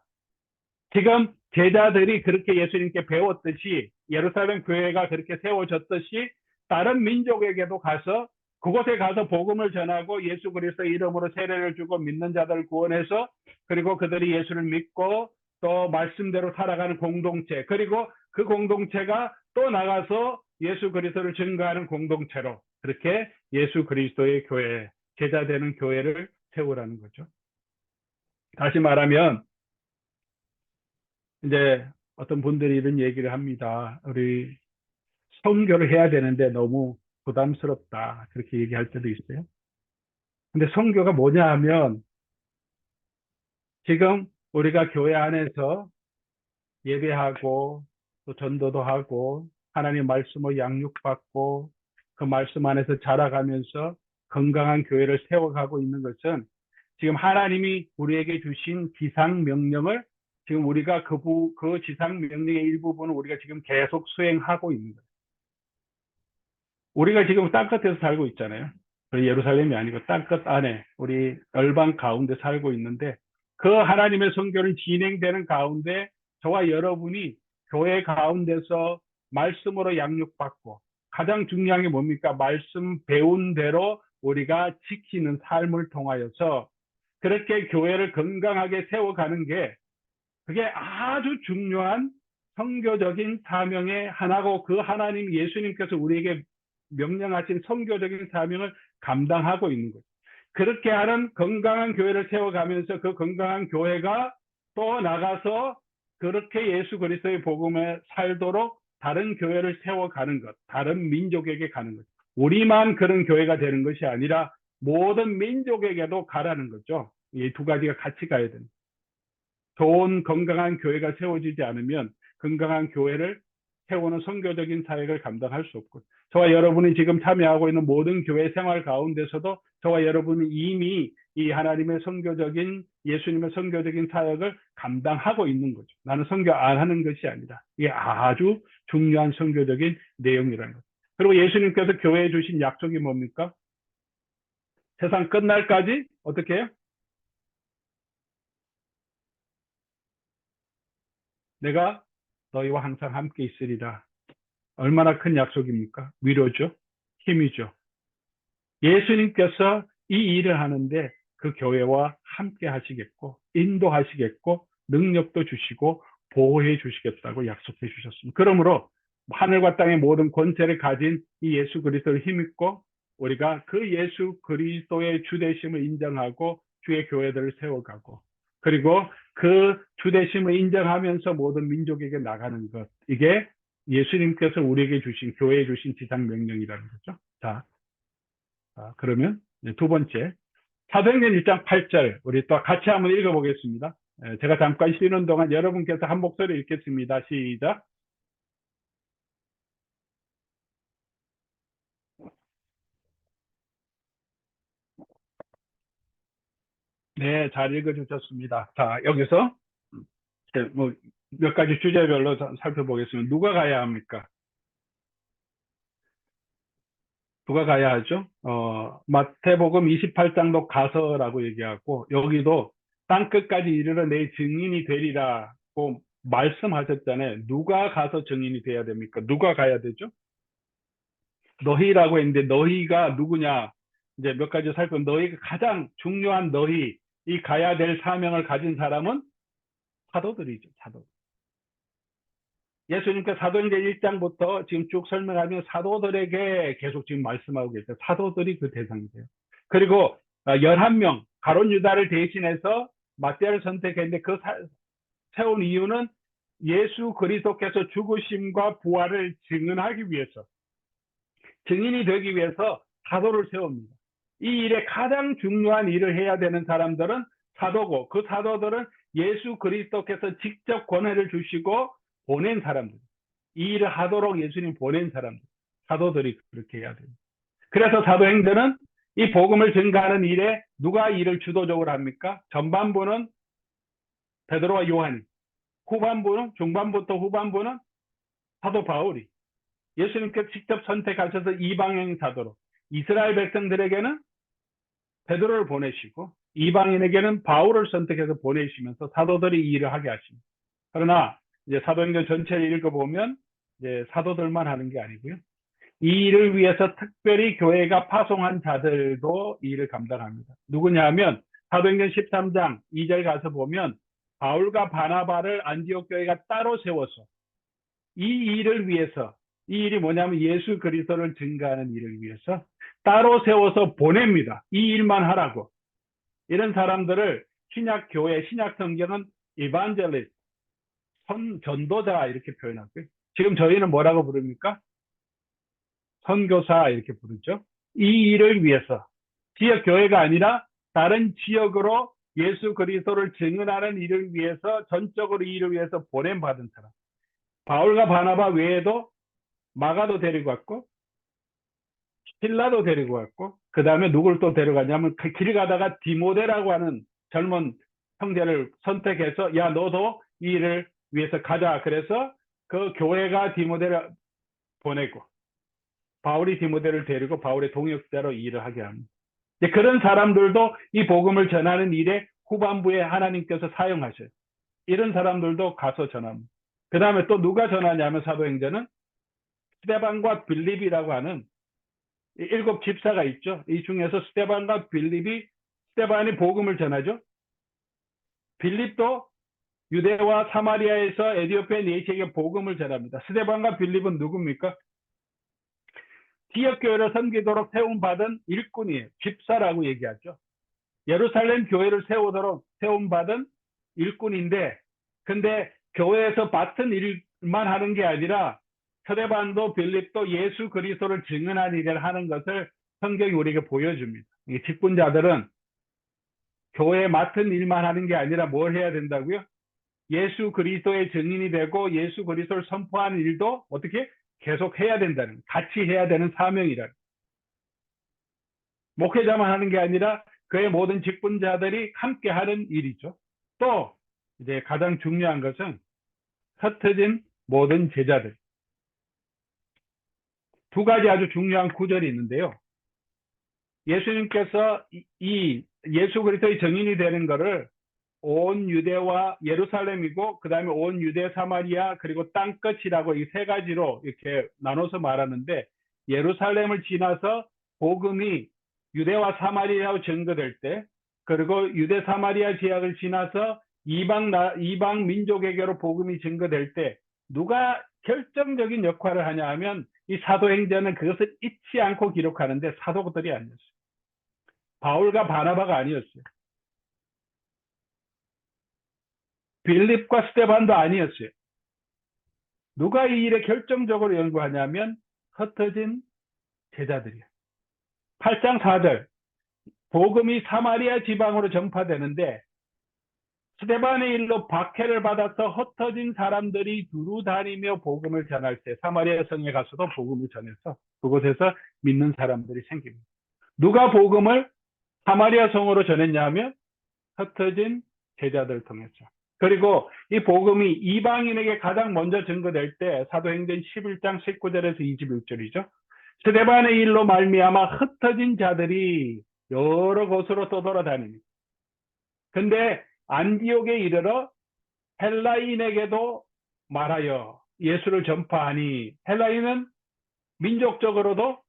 지금 제자들이 그렇게 예수님께 배웠듯이 예루살렘 교회가 그렇게 세워졌듯이 다른 민족에게도 가서 그곳에 가서 복음을 전하고 예수 그리스도의 이름으로 세례를 주고 믿는 자들을 구원해서 그리고 그들이 예수를 믿고 또 말씀대로 살아가는 공동체 그리고 그 공동체가 또 나가서 예수 그리스도를 증거하는 공동체로 그렇게 예수 그리스도의 교회, 제자 되는 교회를 세우라는 거죠. 다시 말하면 이제 어떤 분들이 이런 얘기를 합니다. 우리 선교를 해야 되는데 너무 부담스럽다. 그렇게 얘기할 때도 있어요. 근데 선교가 뭐냐 하면 지금 우리가 교회 안에서 예배하고 또 전도도 하고 하나님 말씀을 양육받고 그 말씀 안에서 자라가면서 건강한 교회를 세워가고 있는 것은 지금 하나님이 우리에게 주신 지상 명령을 지금 우리가 그 지상 명령의 일부분을 우리가 지금 계속 수행하고 있는 거예요. 우리가 지금 땅끝에서 살고 있잖아요. 예루살렘이 아니고 땅끝 안에 우리 열방 가운데 살고 있는데 그 하나님의 선교를 진행되는 가운데 저와 여러분이 교회 가운데서 말씀으로 양육받고 가장 중요한 게 뭡니까? 말씀 배운 대로 우리가 지키는 삶을 통하여서 그렇게 교회를 건강하게 세워가는 게 그게 아주 중요한 선교적인 사명의 하나고 그 하나님 예수님께서 우리에게 명령하신 선교적인 사명을 감당하고 있는 거죠. 그렇게 하는 건강한 교회를 세워가면서 그 건강한 교회가 또 나가서 그렇게 예수 그리스도의 복음에 살도록 다른 교회를 세워가는 것, 다른 민족에게 가는 것. 우리만 그런 교회가 되는 것이 아니라 모든 민족에게도 가라는 거죠. 이 두 가지가 같이 가야 됩니다. 좋은 건강한 교회가 세워지지 않으면 건강한 교회를 세우는 선교적인 사역을 감당할 수 없고 저와 여러분이 지금 참여하고 있는 모든 교회 생활 가운데서도 저와 여러분이 이미 이 하나님의 선교적인 예수님의 선교적인 사역을 감당하고 있는 거죠. 나는 선교 안 하는 것이 아니라 이게 아주 중요한 선교적인 내용이라는 거죠. 그리고 예수님께서 교회에 주신 약속이 뭡니까? 세상 끝날까지 어떻게 해요? 내가 너희와 항상 함께 있으리라. 얼마나 큰 약속입니까? 위로죠. 힘이죠. 예수님께서 이 일을 하는데 그 교회와 함께 하시겠고 인도하시겠고 능력도 주시고 보호해 주시겠다고 약속해 주셨습니다. 그러므로 하늘과 땅의 모든 권세를 가진 이 예수 그리스도를 힘입고 우리가 그 예수 그리스도의 주되심을 인정하고 주의 교회들을 세워가고 그리고 그 주되심을 인정하면서 모든 민족에게 나가는 것. 이게 예수님께서 우리에게 주신 교회에 주신 지상 명령이라는 거죠. 자, 그러면 이제 두 번째 사도행전 1장 8절 우리 또 같이 한번 읽어보겠습니다. 제가 잠깐 쉬는 동안 여러분께서 한 목소리 읽겠습니다. 시작. 네, 잘 읽어주셨습니다. 자, 여기서 뭐 몇 가지 주제별로 살펴보겠습니다. 누가 가야 합니까? 누가 가야 하죠? 마태복음 28장도 가서라고 얘기하고 여기도 땅 끝까지 이르러 내 증인이 되리라고 말씀하셨잖아요. 누가 가서 증인이 돼야 됩니까? 누가 가야 되죠? 너희라고 했는데 너희가 누구냐? 이제 몇 가지 살펴보면 너희가 가장 중요한 너희 이 가야 될 사명을 가진 사람은 사도들이죠. 사도. 예수님께서 사도행전 1장부터 지금 쭉 설명하면 사도들에게 계속 지금 말씀하고 계세요. 사도들이 그 대상이세요. 그리고 11명 가룟 유다를 대신해서 마태를 선택했는데 그 세운 이유는 예수 그리스도께서 죽으심과 부활을 증언하기 위해서 증인이 되기 위해서 사도를 세웁니다. 이 일에 가장 중요한 일을 해야 되는 사람들은 사도고 그 사도들은 예수 그리스도께서 직접 권한을 주시고 보낸 사람들. 이 일을 하도록 예수님 보낸 사람들. 사도들이 그렇게 해야 됩니다. 그래서 사도행전은 이 복음을 증가하는 일에 누가 일을 주도적으로 합니까? 전반부는 베드로와 요한이, 후반부는 중반부터 후반부는 사도 바울이 예수님께서 직접 선택하셔서 이방인 사도로 이스라엘 백성들에게는 베드로를 보내시고 이방인에게는 바울을 선택해서 보내시면서 사도들이 이 일을 하게 하십니다. 그러나 이제 사도행전 전체를 읽어보면 이제 사도들만 하는 게 아니고요. 이 일을 위해서 특별히 교회가 파송한 자들도 이 일을 감당합니다. 누구냐 하면 사도행전 13장 2절 가서 보면 바울과 바나바를 안디옥 교회가 따로 세워서 이 일을 위해서 이 일이 뭐냐면 예수 그리스도를 증거하는 일을 위해서 따로 세워서 보냅니다. 이 일만 하라고. 이런 사람들을 신약 교회, 신약 성경은 evangelist, 전도자 이렇게 표현하고요. 지금 저희는 뭐라고 부릅니까? 선교사 이렇게 부르죠. 이 일을 위해서 지역 교회가 아니라 다른 지역으로 예수 그리스도를 증언하는 일을 위해서 전적으로 이 일을 위해서 보냄받은 사람. 바울과 바나바 외에도 마가도 데리고 왔고 실라도 데리고 왔고 그 다음에 누굴 또 데려가냐면 그 길 가다가 디모데라고 하는 젊은 형제를 선택해서 야 너도 이 일을 위해서 가자. 그래서 그 교회가 디모데를 보내고 바울이 디모데를 데리고 바울의 동역자로 이 일을 하게 합니다. 그런 사람들도 이 복음을 전하는 일에 후반부에 하나님께서 사용하셔요. 이런 사람들도 가서 전합니다. 그 다음에 또 누가 전하냐면 사도행전은 스데반과 빌립이라고 하는 7 집사가 있죠. 이 중에서 스데반과 빌립이 스데반이 복음을 전하죠. 빌립도 유대와 사마리아에서 에디오피아 내시에게 복음을 전합니다. 스데반과 빌립은 누굽니까? 지역교회를 섬기도록 세움받은 일꾼이에요. 집사라고 얘기하죠. 예루살렘 교회를 세우도록 세움받은 일꾼인데 근데 교회에서 맡은 일만 하는 게 아니라 스데반도 빌립도 예수 그리스도를 증언한 일을 하는 것을 성경이 우리에게 보여줍니다. 이 직분자들은 교회에 맡은 일만 하는 게 아니라 뭘 해야 된다고요? 예수 그리스도의 증인이 되고 예수 그리스도를 선포하는 일도 어떻게 계속 해야 된다는, 같이 해야 되는 사명이라. 목회자만 하는 게 아니라 그의 모든 직분자들이 함께 하는 일이죠. 또 이제 가장 중요한 것은 흩어진 모든 제자들. 두 가지 아주 중요한 구절이 있는데요. 예수님께서 이 예수 그리스도의 증인이 되는 것을 온 유대와 예루살렘이고 그 다음에 온 유대 사마리아 그리고 땅끝이라고 이 세 가지로 이렇게 나눠서 말하는데 예루살렘을 지나서 복음이 유대와 사마리아로 전거될 때 그리고 유대 사마리아 지역을 지나서 이방 민족에게로 복음이 전거될 때 누가 결정적인 역할을 하냐 하면 이 사도행전은 그것을 잊지 않고 기록하는데 사도들이 아니었어요. 바울과 바나바가 아니었어요. 빌립과 스데반도 아니었어요. 누가 이 일에 결정적으로 연구하냐면 흩어진 제자들이에요. 8장 4절 복음이 사마리아 지방으로 전파되는데 스데반의 일로 박해를 받아서 흩어진 사람들이 두루 다니며 복음을 전할 때 사마리아 성에 가서도 복음을 전해서 그곳에서 믿는 사람들이 생깁니다. 누가 복음을 사마리아 성으로 전했냐 하면 흩어진 제자들을 통해서. 그리고 이 복음이 이방인에게 가장 먼저 증거될 때 사도행전 11장 19절에서 21절이죠. 스데반의 일로 말미암아 흩어진 자들이 여러 곳으로 떠돌아다닙니다. 근데 안디옥에 이르러 헬라인에게도 말하여 예수를 전파하니 헬라인은 민족적으로도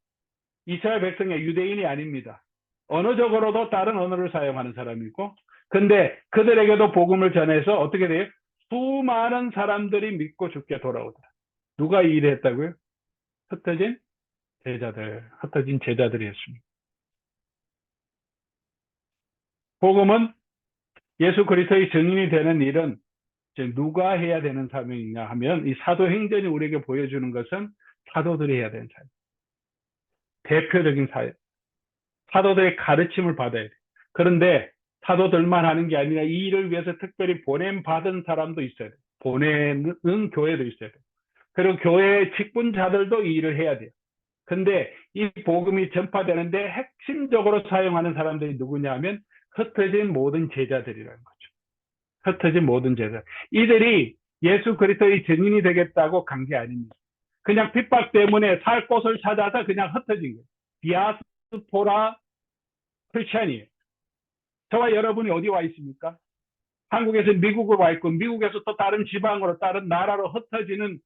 이스라엘 백성의 유대인이 아닙니다. 언어적으로도 다른 언어를 사용하는 사람이고 근데 그들에게도 복음을 전해서 어떻게 돼요? 수많은 사람들이 믿고 죽게 돌아오더라. 누가 이 일을 했다고요? 흩어진 제자들이 했습니다. 복음은 예수 그리스도의 증인이 되는 일은 누가 해야 되는 사명이냐 하면 이 사도행전이 우리에게 보여주는 것은 사도들이 해야 되는 사명. 대표적인 사역. 사도들의 가르침을 받아야 돼. 그런데 사도들만 하는 게 아니라 이 일을 위해서 특별히 보냄받은 사람도 있어야 돼. 보내는 교회도 있어야 돼. 그리고 교회 직분자들도 이 일을 해야 돼요. 근데 이 복음이 전파되는데 핵심적으로 사용하는 사람들이 누구냐 하면 흩어진 모든 제자들이라는 거죠. 흩어진 모든 제자. 이들이 예수 그리스도의 증인이 되겠다고 간 게 아닙니다. 그냥 핍박 때문에 살 곳을 찾아서 그냥 흩어진 거예요. 디아스포라 크리스찬이에요. 저와 여러분이 어디 와 있습니까? 한국에서 미국으로 와 있고 미국에서 또 다른 지방으로 다른 나라로 흩어지는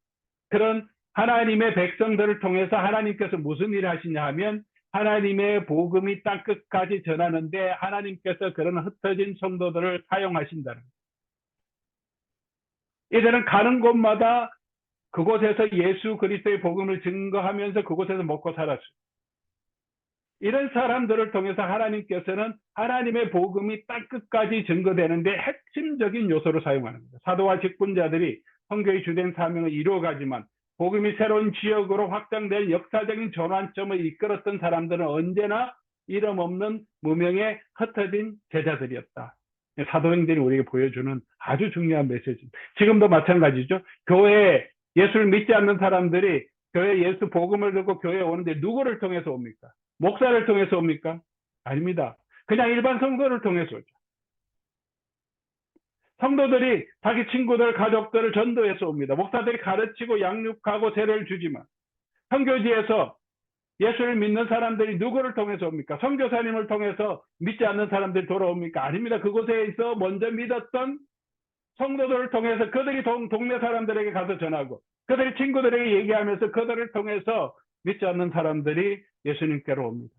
그런 하나님의 백성들을 통해서 하나님께서 무슨 일을 하시냐 하면 하나님의 복음이 땅끝까지 전하는데 하나님께서 그런 흩어진 성도들을 사용하신다는 거예요. 이들은 가는 곳마다 그곳에서 예수 그리스도의 복음을 증거하면서 그곳에서 먹고 살았어요. 이런 사람들을 통해서 하나님께서는 하나님의 복음이 땅끝까지 증거되는데 핵심적인 요소로 사용하는 겁니다. 사도와 직분자들이 선교의 주된 사명을 이루어가지만 복음이 새로운 지역으로 확장될 역사적인 전환점을 이끌었던 사람들은 언제나 이름 없는 무명의 흩어진 제자들이었다. 사도행전이 우리에게 보여주는 아주 중요한 메시지입니다. 지금도 마찬가지죠. 교회에 예수를 믿지 않는 사람들이 교회 예수 복음을 듣고 교회에 오는데 누구를 통해서 옵니까? 목사를 통해서 옵니까? 아닙니다. 그냥 일반 성도를 통해서 오죠. 성도들이 자기 친구들, 가족들을 전도해서 옵니다. 목사들이 가르치고 양육하고 세례를 주지만 선교지에서 예수를 믿는 사람들이 누구를 통해서 옵니까? 선교사님을 통해서 믿지 않는 사람들이 돌아옵니까? 아닙니다. 그곳에서 먼저 믿었던 성도들을 통해서 그들이 동네 사람들에게 가서 전하고 그들이 친구들에게 얘기하면서 그들을 통해서 믿지 않는 사람들이 예수님께로 옵니다.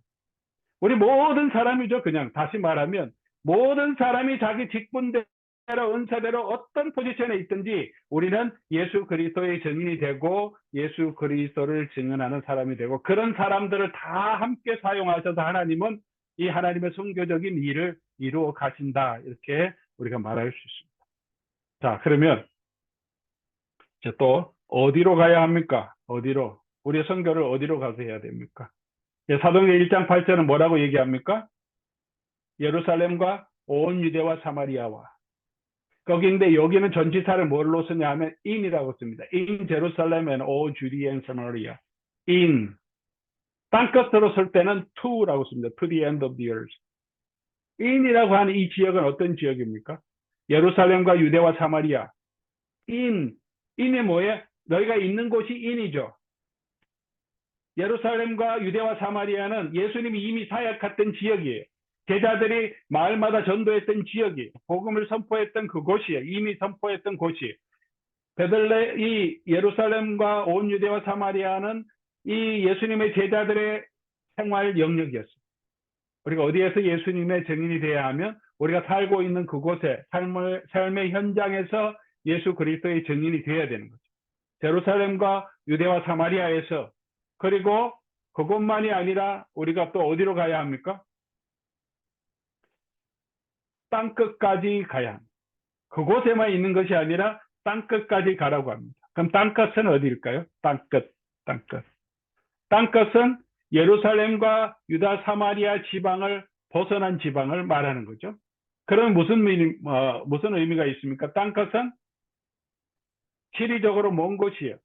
우리 모든 사람이죠. 그냥 다시 말하면 모든 사람이 자기 직분대로 은사대로 어떤 포지션에 있든지 우리는 예수 그리스도의 증인이 되고 예수 그리스도를 증언하는 사람이 되고 그런 사람들을 다 함께 사용하셔서 하나님은 이 하나님의 선교적인 일을 이루어 가신다. 이렇게 우리가 말할 수 있습니다. 자, 그러면 이제 또 어디로 가야 합니까? 어디로? 우리의 선교를 어디로 가서 해야 됩니까? 사도행전 1장 8절은 뭐라고 얘기합니까? 예루살렘과 온 유대와 사마리아와 거기인데 여기는 전치사를 뭘로 쓰냐 하면 in이라고 씁니다. In Jerusalem and all Judea and Samaria. in 땅끝으로 쓸 때는 to라고 씁니다. To the end of the earth. in이라고 하는 이 지역은 어떤 지역입니까? 예루살렘과 유대와 사마리아. in이 뭐예요? 너희가 있는 곳이 in이죠. 예루살렘과 유대와 사마리아는 예수님이 이미 사역했던 지역이에요. 제자들이 마을마다 전도했던 지역이에요. 복음을 선포했던 그곳이에요. 이미 선포했던 곳이에요. 이 예루살렘과 온 유대와 사마리아는 이 예수님의 제자들의 생활 영역이었어요. 우리가 어디에서 예수님의 증인이 돼야 하면 우리가 살고 있는 그곳에 삶의 현장에서 예수 그리스도의 증인이 되어야 되는 거죠. 제루살렘과 유대와 사마리아에서, 그리고 그것만이 아니라 우리가 또 어디로 가야 합니까? 땅끝까지 가야 합니다. 그곳에만 있는 것이 아니라 땅끝까지 가라고 합니다. 그럼 땅끝은 어디일까요? 땅끝, 땅끝. 땅끝은 예루살렘과 유다 사마리아 지방을 벗어난 지방을 말하는 거죠. 그럼 무슨 의미가 있습니까? 땅끝은 지리적으로 먼 곳이에요.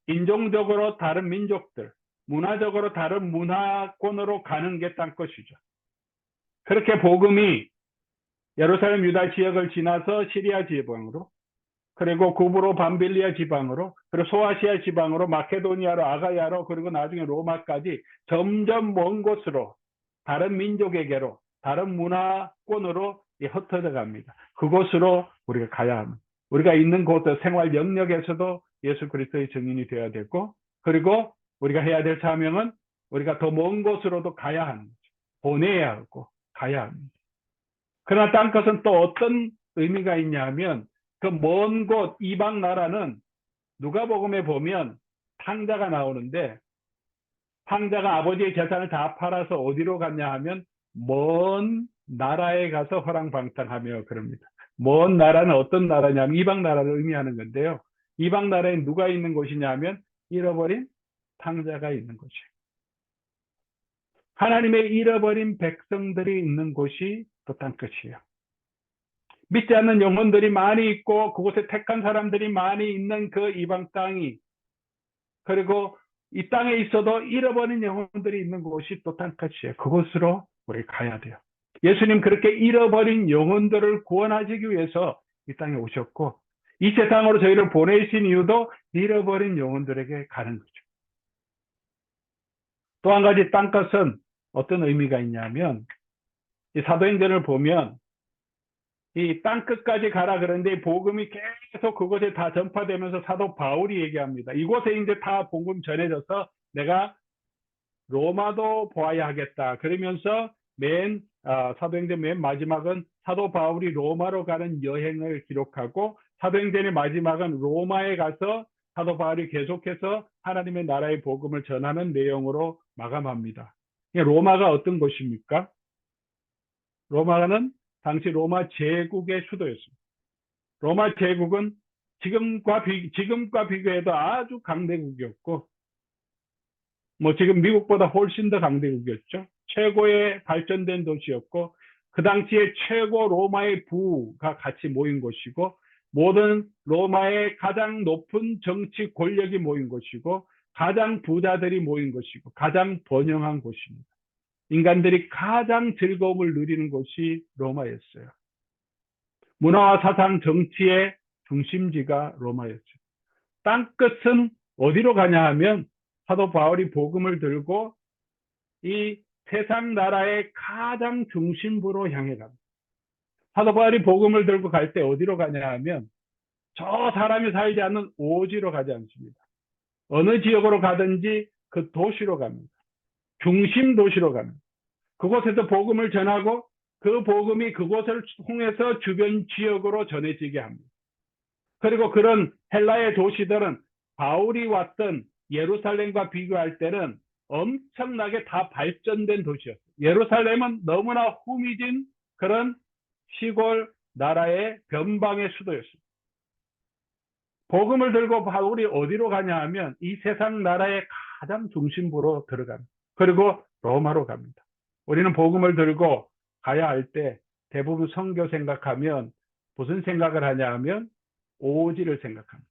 인종적으로 다른 민족들, 문화적으로 다른 문화권으로 가는 게 땅끝이죠. 그렇게 복음이 예루살렘 유다 지역을 지나서 시리아 지방으로, 그리고 구브로 밤빌리아 지방으로, 그리고 소아시아 지방으로, 마케도니아로, 아가야로, 그리고 나중에 로마까지 점점 먼 곳으로, 다른 민족에게로, 다른 문화권으로 흩어져 갑니다. 그곳으로 우리가 가야 합니다. 우리가 있는 곳 생활 영역에서도 예수 그리스도의 증인이 되어야 되고, 그리고 우리가 해야 될 사명은 우리가 더 먼 곳으로도 가야 합니다. 보내야 하고 가야 합니다. 그러나 땅끝은 또 어떤 의미가 있냐면, 그 먼 곳 이방 나라는 누가복음에 보면 탕자가 나오는데, 탕자가 아버지의 재산을 다 팔아서 어디로 갔냐 하면 먼 나라에 가서 허랑방탕하며 그럽니다. 먼 나라는 어떤 나라냐면 이방 나라를 의미하는 건데요. 이방 나라에 누가 있는 곳이냐면 잃어버린 탕자가 있는 곳이에요. 하나님의 잃어버린 백성들이 있는 곳이 또 땅끝이에요. 믿지 않는 영혼들이 많이 있고 그곳에 택한 사람들이 많이 있는 그 이방 땅이, 그리고 이 땅에 있어도 잃어버린 영혼들이 있는 곳이 또 땅끝이에요. 그곳으로 우리 가야 돼요. 예수님 그렇게 잃어버린 영혼들을 구원하시기 위해서 이 땅에 오셨고, 이 세상으로 저희를 보내신 이유도 잃어버린 영혼들에게 가는 거죠. 또 한 가지 땅끝은 어떤 의미가 있냐면, 이 사도행전을 보면 이 땅끝까지 가라 그런데 복음이 계속 그곳에 다 전파되면서 사도 바울이 얘기합니다. 이곳에 이제 다 복음 전해져서 내가 로마도 보아야 하겠다. 그러면서 사도행전 맨 마지막은 사도 바울이 로마로 가는 여행을 기록하고, 사도행전의 마지막은 로마에 가서 사도 바울이 계속해서 하나님의 나라의 복음을 전하는 내용으로 마감합니다. 로마가 어떤 곳입니까? 로마는 당시 로마 제국의 수도였습니다. 로마 제국은 지금과 비교해도 아주 강대국이었고, 지금 미국보다 훨씬 더 강대국이었죠. 최고의 발전된 도시였고, 그 당시에 최고 로마의 부가 같이 모인 곳이고, 모든 로마의 가장 높은 정치 권력이 모인 곳이고, 가장 부자들이 모인 곳이고, 가장 번영한 곳입니다. 인간들이 가장 즐거움을 누리는 곳이 로마였어요. 문화와 사상, 정치의 중심지가 로마였죠. 땅끝은 어디로 가냐 하면 사도 바울이 복음을 들고 이 세상 나라의 가장 중심부로 향해 갑니다. 사도 바울이 복음을 들고 갈 때 어디로 가냐 하면 저 사람이 살지 않는 오지로 가지 않습니다. 어느 지역으로 가든지 그 도시로 갑니다. 중심 도시로 갑니다. 그곳에서 복음을 전하고 그 복음이 그곳을 통해서 주변 지역으로 전해지게 합니다. 그리고 그런 헬라의 도시들은 바울이 왔던 예루살렘과 비교할 때는 엄청나게 다 발전된 도시였어요. 예루살렘은 너무나 후미진 그런 시골 나라의 변방의 수도였습니다. 복음을 들고 바울이 어디로 가냐 하면 이 세상 나라의 가장 중심부로 들어갑니다. 그리고 로마로 갑니다. 우리는 복음을 들고 가야 할 때 대부분 선교 생각하면 무슨 생각을 하냐 하면 오지를 생각합니다.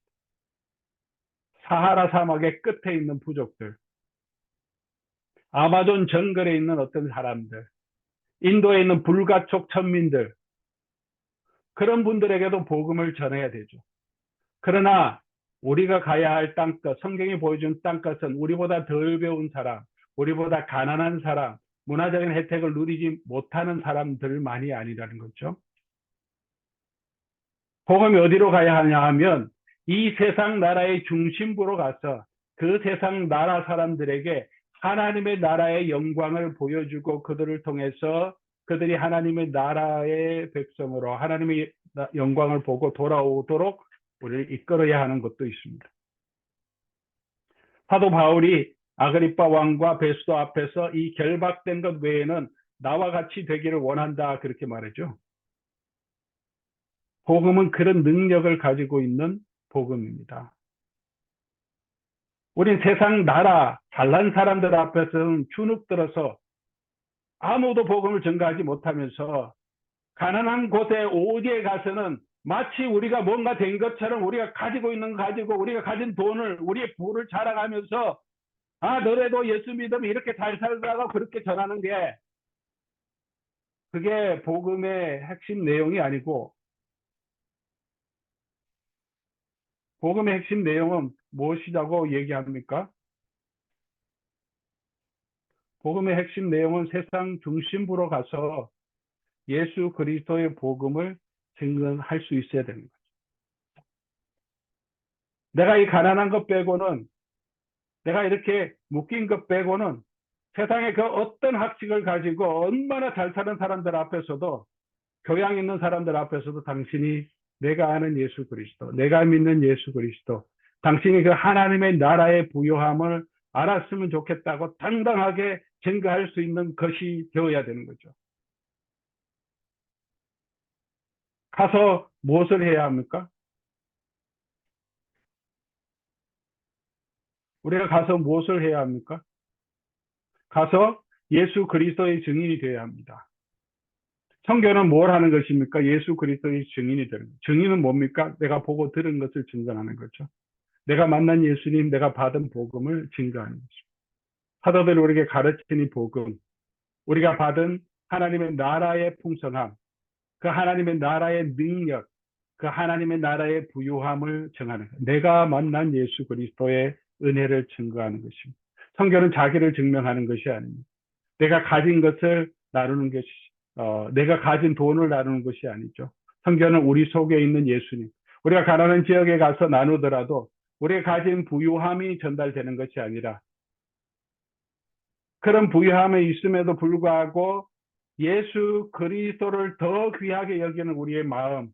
사하라 사막의 끝에 있는 부족들, 아마존 정글에 있는 어떤 사람들, 인도에 있는 불가촉 천민들, 그런 분들에게도 복음을 전해야 되죠. 그러나 우리가 가야 할 땅끝, 성경이 보여준 땅끝은 우리보다 덜 배운 사람, 우리보다 가난한 사람, 문화적인 혜택을 누리지 못하는 사람들만이 아니라는 거죠. 복음이 어디로 가야 하냐 하면 이 세상 나라의 중심부로 가서 그 세상 나라 사람들에게 하나님의 나라의 영광을 보여주고 그들을 통해서 그들이 하나님의 나라의 백성으로 하나님의 영광을 보고 돌아오도록 우리를 이끌어야 하는 것도 있습니다. 사도 바울이 아그리빠 왕과 베스도 앞에서 이 결박된 것 외에는 나와 같이 되기를 원한다 그렇게 말했죠. 복음은 그런 능력을 가지고 있는 복음입니다. 우린 세상 나라 잘난 사람들 앞에서는 주눅들어서 아무도 복음을 전가하지 못하면서 가난한 곳에 오지에 가서는 마치 우리가 뭔가 된 것처럼 우리가 가지고 있는 거 가지고 우리가 가진 돈을 우리의 부를 자랑하면서 아 너래도 예수 믿으면 이렇게 잘 살다가 그렇게 전하는 게 그게 복음의 핵심 내용이 아니고 복음의 핵심 내용은 무엇이라고 얘기합니까? 복음의 핵심 내용은 세상 중심부로 가서 예수 그리스도의 복음을 증거할 수 있어야 되는 거죠. 내가 이 가난한 것 빼고는 내가 이렇게 묶인 것 빼고는 세상의 그 어떤 학식을 가지고 얼마나 잘 사는 사람들 앞에서도 교양 있는 사람들 앞에서도 당신이 내가 아는 예수 그리스도, 내가 믿는 예수 그리스도, 당신이 그 하나님의 나라의 부요함을 알았으면 좋겠다고 당당하게 증거할 수 있는 것이 되어야 되는 거죠. 가서 무엇을 해야 합니까? 우리가 가서 무엇을 해야 합니까? 가서 예수 그리스도의 증인이 되어야 합니다. 성경은 뭘 하는 것입니까? 예수 그리스도의 증인이 되는 거죠. 증인은 뭡니까? 내가 보고 들은 것을 증거하는 거죠. 내가 만난 예수님, 내가 받은 복음을 증거하는 거죠. 사도들이 우리에게 가르친 이 복음, 우리가 받은 하나님의 나라의 풍성함, 그 하나님의 나라의 능력, 그 하나님의 나라의 부유함을 증하는 것. 내가 만난 예수 그리스도의 은혜를 증거하는 것입니다. 성경은 자기를 증명하는 것이 아닙니다. 내가 가진 것을 나누는 것이, 내가 가진 돈을 나누는 것이 아니죠. 성경은 우리 속에 있는 예수님. 우리가 가난한 지역에 가서 나누더라도 우리가 가진 부유함이 전달되는 것이 아니라 그런 부유함이 있음에도 불구하고 예수 그리스도를 더 귀하게 여기는 우리의 마음,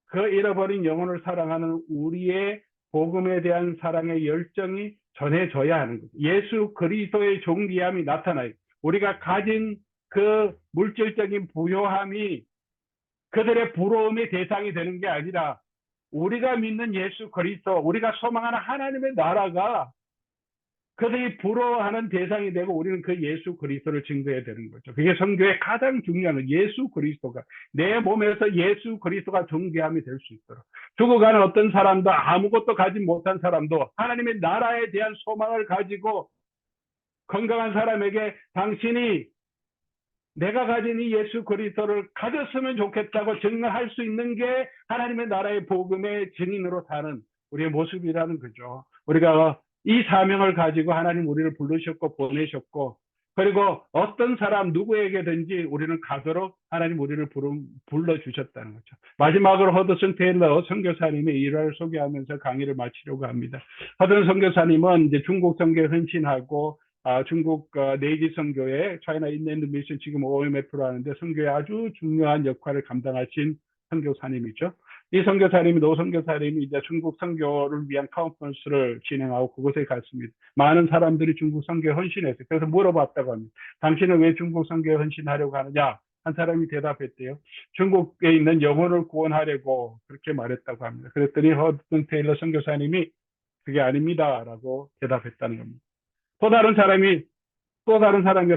그 잃어버린 영혼을 사랑하는 우리의 복음에 대한 사랑의 열정이 전해져야 하는 거죠. 예수 그리스도의 존귀함이 나타나요. 우리가 가진 그 물질적인 부요함이 그들의 부러움의 대상이 되는 게 아니라 우리가 믿는 예수 그리스도, 우리가 소망하는 하나님의 나라가 그들이 부러워하는 대상이 되고 우리는 그 예수 그리스도를 증거해야 되는 거죠. 그게 선교의 가장 중요한 건 예수 그리스도가 내 몸에서 예수 그리스도가 존귀함이 될 수 있도록 죽어가는 어떤 사람도 아무것도 가지 못한 사람도 하나님의 나라에 대한 소망을 가지고 건강한 사람에게 당신이 내가 가진 이 예수 그리스도를 가졌으면 좋겠다고 증거할 수 있는 게 하나님의 나라의 복음의 증인으로 사는 우리의 모습이라는 거죠. 우리가 이 사명을 가지고 하나님 우리를 부르셨고 보내셨고 그리고 어떤 사람 누구에게든지 우리는 가도록 하나님 우리를 불러주셨다는 거죠. 마지막으로 허드슨 테일러 선교사님의 일화를 소개하면서 강의를 마치려고 합니다. 허드슨 선교사님은 이제 중국 선교에 헌신하고 중국 네이지 선교회 차이나 인랜드 미션 지금 OMF로 하는데 선교에 아주 중요한 역할을 감당하신 선교사님이죠. 이 선교사님이 노 선교사님이 이제 중국 선교를 위한 컨퍼런스를 진행하고 그곳에 갔습니다. 많은 사람들이 중국 선교에 헌신했어요. 그래서 물어봤다고 합니다. 당신은 왜 중국 선교에 헌신하려고 하느냐? 한 사람이 대답했대요. 중국에 있는 영혼을 구원하려고 그렇게 말했다고 합니다. 그랬더니 허드슨 테일러 선교사님이 그게 아닙니다라고 대답했다는 겁니다. 또 다른 사람이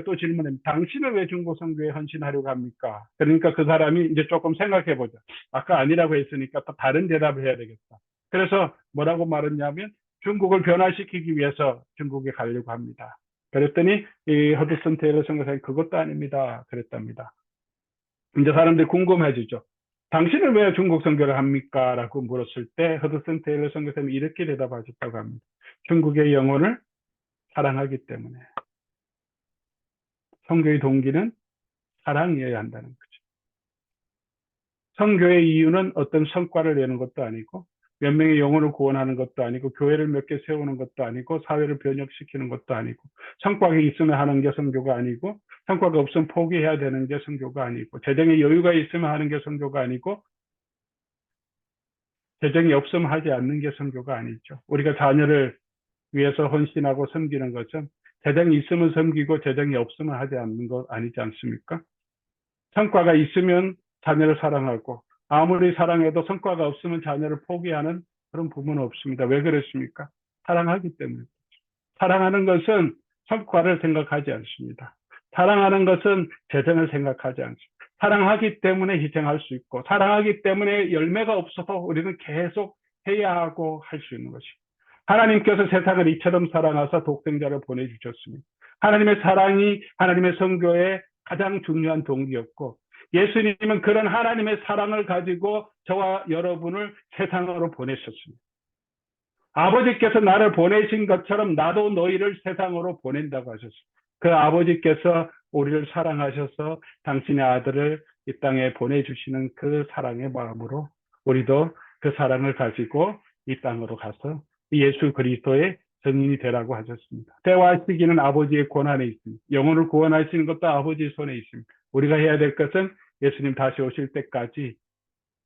또 질문합니다. 당신은 왜 중국 선교에 헌신하려고 합니까? 그러니까 그 사람이 이제 조금 생각해 보자. 아까 아니라고 했으니까 또 다른 대답을 해야 되겠다. 그래서 뭐라고 말했냐면 중국을 변화시키기 위해서 중국에 가려고 합니다. 그랬더니 이 허드슨 테일러 선교사님이 그것도 아닙니다. 그랬답니다. 이제 사람들이 궁금해지죠. 당신은 왜 중국 선교를 합니까? 라고 물었을 때 허드슨 테일러 선교사님이 이렇게 대답하셨다고 합니다. 중국의 영혼을 사랑하기 때문에. 선교의 동기는 사랑이어야 한다는 거죠. 선교의 이유는 어떤 성과를 내는 것도 아니고 몇 명의 영혼을 구원하는 것도 아니고 교회를 몇 개 세우는 것도 아니고 사회를 변혁시키는 것도 아니고 성과가 있으면 하는 게 선교가 아니고 성과가 없으면 포기해야 되는 게 선교가 아니고 재정의 여유가 있으면 하는 게 선교가 아니고 재정이 없으면 하지 않는 게 선교가 아니죠. 우리가 자녀를 위해서 헌신하고 섬기는 것은 재정이 있으면 섬기고 재정이 없으면 하지 않는 것 아니지 않습니까? 성과가 있으면 자녀를 사랑하고 아무리 사랑해도 성과가 없으면 자녀를 포기하는 그런 부분은 없습니다. 왜 그렇습니까? 사랑하기 때문에. 사랑하는 것은 성과를 생각하지 않습니다. 사랑하는 것은 재정을 생각하지 않습니다. 사랑하기 때문에 희생할 수 있고 사랑하기 때문에 열매가 없어도 우리는 계속 해야 하고 할 수 있는 것입니다. 하나님께서 세상을 이처럼 사랑하사 독생자를 보내주셨습니다. 하나님의 사랑이 하나님의 선교의 가장 중요한 동기였고 예수님은 그런 하나님의 사랑을 가지고 저와 여러분을 세상으로 보내셨습니다. 아버지께서 나를 보내신 것처럼 나도 너희를 세상으로 보낸다고 하셨습니다. 그 아버지께서 우리를 사랑하셔서 당신의 아들을 이 땅에 보내주시는 그 사랑의 마음으로 우리도 그 사랑을 가지고 이 땅으로 가서 예수 그리스도의 증인이 되라고 하셨습니다. 때와 시기는 아버지의 권한에 있습니다. 영혼을 구원하시는 것도 아버지의 손에 있습니다. 우리가 해야 될 것은 예수님 다시 오실 때까지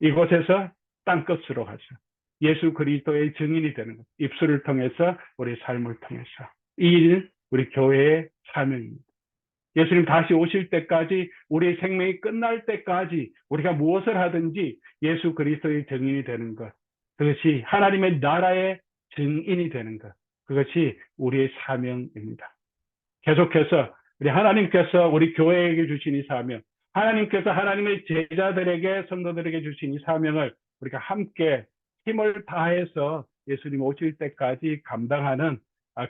이곳에서 땅끝으로 가서 예수 그리스도의 증인이 되는 것. 입술을 통해서 우리 삶을 통해서. 이 일은 우리 교회의 사명입니다. 예수님 다시 오실 때까지 우리의 생명이 끝날 때까지 우리가 무엇을 하든지 예수 그리스도의 증인이 되는 것. 그것이 하나님의 나라의 증인이 되는 것. 그것이 우리의 사명입니다. 계속해서 우리 하나님께서 우리 교회에게 주신 이 사명, 하나님께서 하나님의 제자들에게 성도들에게 주신 이 사명을 우리가 함께 힘을 다해서 예수님 오실 때까지 감당하는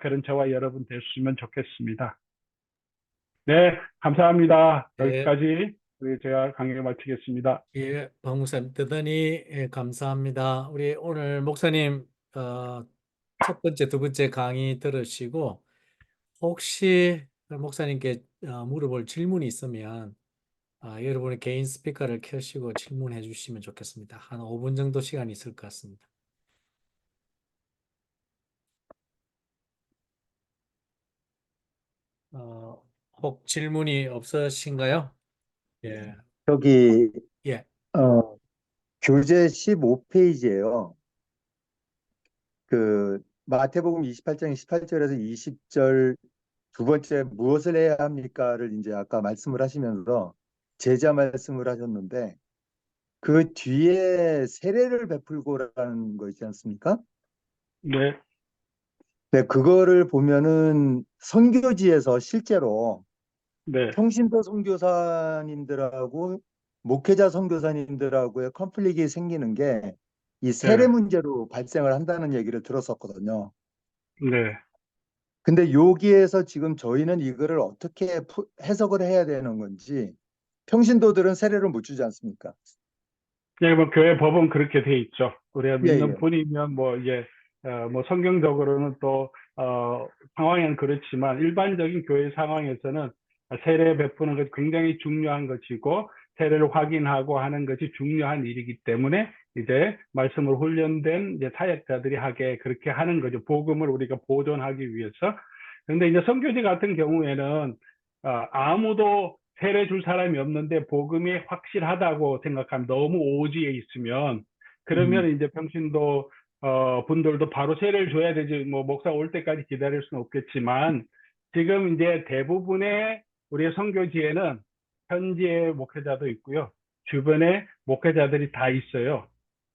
그런 저와 여러분 됐으면 좋겠습니다. 네, 감사합니다. 네. 여기까지 제가 강의 마치겠습니다. 예, 박 목사님 대단히 감사합니다. 우리 오늘 목사님 첫 번째, 두 번째 강의 들으시고 혹시 목사님께 물어볼 질문이 있으면 여러분의 개인 스피커를 켜시고 질문해 주시면 좋겠습니다. 한 5분 정도 시간이 있을 것 같습니다. 혹 질문이 없으신가요? 예, 저기 예, 교재 15페이지에요. 그 마태복음 28장 18절에서 20절 두 번째 무엇을 해야 합니까를 이제 아까 말씀을 하시면서 제자 말씀을 하셨는데 그 뒤에 세례를 베풀고라는 거 있지 않습니까? 네, 네, 그거를 보면은 선교지에서 실제로 네, 평신도 선교사님들하고 목회자 선교사님들하고의 컨플릭이 생기는 게 이 세례 네, 문제로 발생을 한다는 얘기를 들었었거든요. 네. 근데 여기에서 지금 저희는 이거를 어떻게 해석을 해야 되는 건지 평신도들은 세례를 못 주지 않습니까? 예, 뭐 교회 법은 그렇게 돼 있죠. 우리가 예, 믿는 예. 분이면 뭐 이제 뭐 성경적으로는 또 상황에는 그렇지만 일반적인 교회 상황에서는 세례 베푸는 것이 굉장히 중요한 것이고 세례를 확인하고 하는 것이 중요한 일이기 때문에 이제 말씀을 훈련된 이제 사역자들이 하게 그렇게 하는 거죠. 복음을 우리가 보존하기 위해서. 그런데 이제 선교지 같은 경우에는 아무도 세례 줄 사람이 없는데 복음이 확실하다고 생각하면 너무 오지에 있으면 그러면 이제 평신도 분들도 바로 세례를 줘야 되지 뭐 목사 올 때까지 기다릴 수는 없겠지만 지금 이제 대부분의 우리의 선교지에는 현지의 목회자도 있고요. 주변에 목회자들이 다 있어요.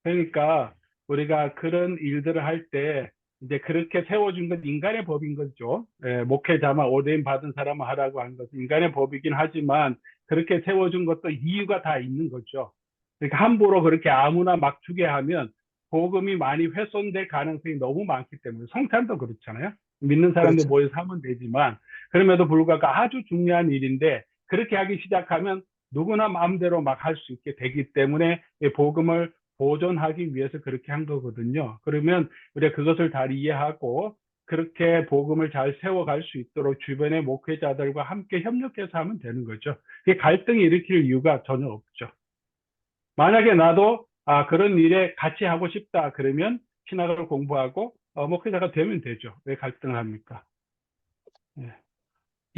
그러니까 우리가 그런 일들을 할 때 이제 그렇게 세워준 건 인간의 법인 거죠. 목회자만 오데인 받은 사람은 하라고 한 것은 인간의 법이긴 하지만 그렇게 세워준 것도 이유가 다 있는 거죠. 그러니까 함부로 그렇게 아무나 막 주게 하면 복음이 많이 훼손될 가능성이 너무 많기 때문에 성찬도 그렇잖아요. 믿는 사람들 그렇죠. 모여서 하면 되지만 그럼에도 불구하고 아주 중요한 일인데 그렇게 하기 시작하면 누구나 마음대로 막 할 수 있게 되기 때문에 이 복음을 보존하기 위해서 그렇게 한 거거든요. 그러면 우리가 그것을 잘 이해하고 그렇게 복음을 잘 세워갈 수 있도록 주변의 목회자들과 함께 협력해서 하면 되는 거죠. 그게 갈등을 일으킬 이유가 전혀 없죠. 만약에 나도 그런 일에 같이 하고 싶다 그러면 신학을 공부하고 목회자가 되면 되죠. 왜 갈등을 합니까? 예.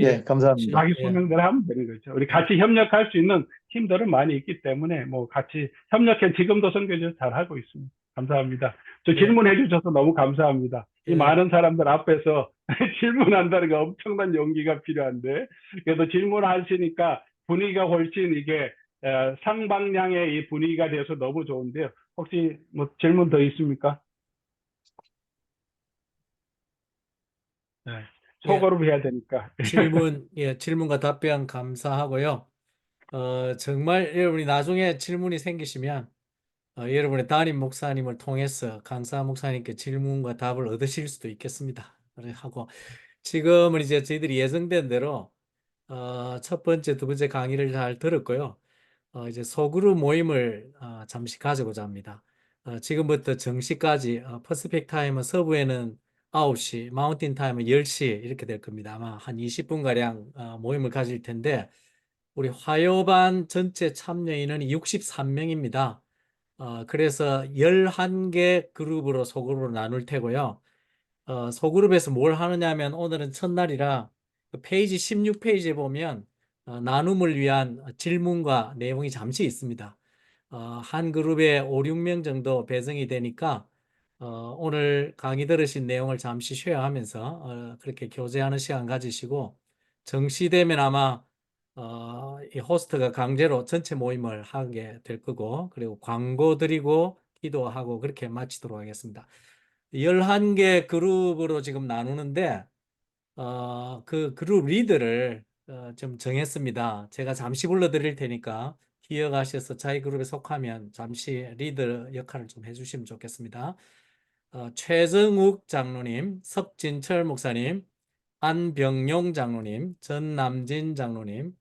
네, 감사합니다. 자기 예. 소명대로 하면 되는 거죠. 우리 같이 협력할 수 있는 팀들은 많이 있기 때문에 뭐 같이 협력해 지금도 선교제 잘 하고 있습니다. 감사합니다. 저 예. 질문해 주셔서 너무 감사합니다. 이 예. 많은 사람들 앞에서 질문한다는 게 엄청난 용기가 필요한데 그래도 질문하시니까 분위기가 훨씬 이게 상방향의 이 분위기가 돼서 너무 좋은데요. 혹시 뭐 질문 더 있습니까? 네. 예. 소그룹 해야 되니까. 질문과 답변 감사하고요. 정말 여러분이 나중에 질문이 생기시면 여러분의 담임 목사님을 통해서 강사 목사님께 질문과 답을 얻으실 수도 있겠습니다. 그래 하고 지금은 이제 저희들이 예정된 대로 첫 번째, 두 번째 강의를 잘 들었고요. 이제 소그룹 모임을 잠시 가지고자 합니다. 지금부터 정시까지 퍼시픽 타임은 서부에는 9시, 마운틴 타임은 10시 이렇게 될 겁니다. 아마 한 20분가량 모임을 가질 텐데 우리 화요반 전체 참여인은 63명입니다. 그래서 11개 그룹으로 소그룹으로 나눌 테고요. 소그룹에서 뭘 하느냐 하면 오늘은 첫날이라 그 페이지 16페이지에 보면 나눔을 위한 질문과 내용이 잠시 있습니다. 한 그룹에 5, 6명 정도 배정이 되니까 오늘 강의 들으신 내용을 잠시 쉐어하면서 그렇게 교제하는 시간 가지시고 정시되면 아마 이 호스트가 강제로 전체 모임을 하게 될 거고 그리고 광고 드리고 기도하고 그렇게 마치도록 하겠습니다. 11개 그룹으로 지금 나누는데 그 그룹 리더를 좀 정했습니다. 제가 잠시 불러드릴 테니까 기억하셔서 자기 그룹에 속하면 잠시 리더 역할을 좀 해주시면 좋겠습니다. 최정욱 장로님, 석진철 목사님, 안병용 장로님, 전남진 장로님,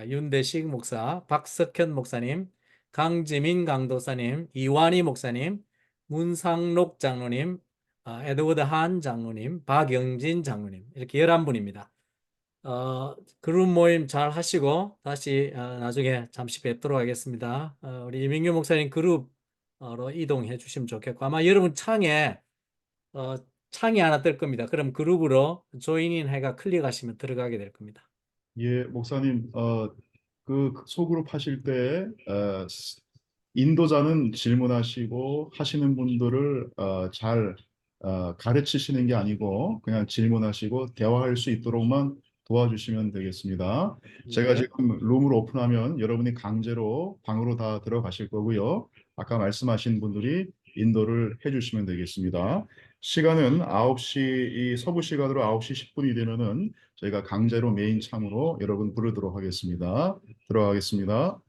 윤대식 목사, 박석현 목사님, 강지민 강도사님, 이완희 목사님, 문상록 장로님, 에드워드 한 장로님, 박영진 장로님 이렇게 11분입니다. 그룹 모임 잘 하시고 다시 나중에 잠시 뵙도록 하겠습니다. 우리 이민규 목사님 그룹으로 이동해 주시면 좋겠고 아마 여러분 창이 하나 뜰 겁니다. 그럼 그룹으로 조인인 해가 클릭하시면 들어가게 될 겁니다. 예, 목사님, 그 소그룹 하실 때 인도자는 질문하시고 하시는 분들을 잘 가르치시는 게 아니고 그냥 질문하시고 대화할 수 있도록만 도와주시면 되겠습니다. 제가 네. 지금 룸을 오픈하면 여러분이 강제로 방으로 다 들어가실 거고요. 아까 말씀하신 분들이 인도를 해주시면 되겠습니다. 시간은 9시, 이 서부 시간으로 9시 10분이 되면은 저희가 강제로 메인 창으로 여러분 부르도록 하겠습니다. 들어가겠습니다.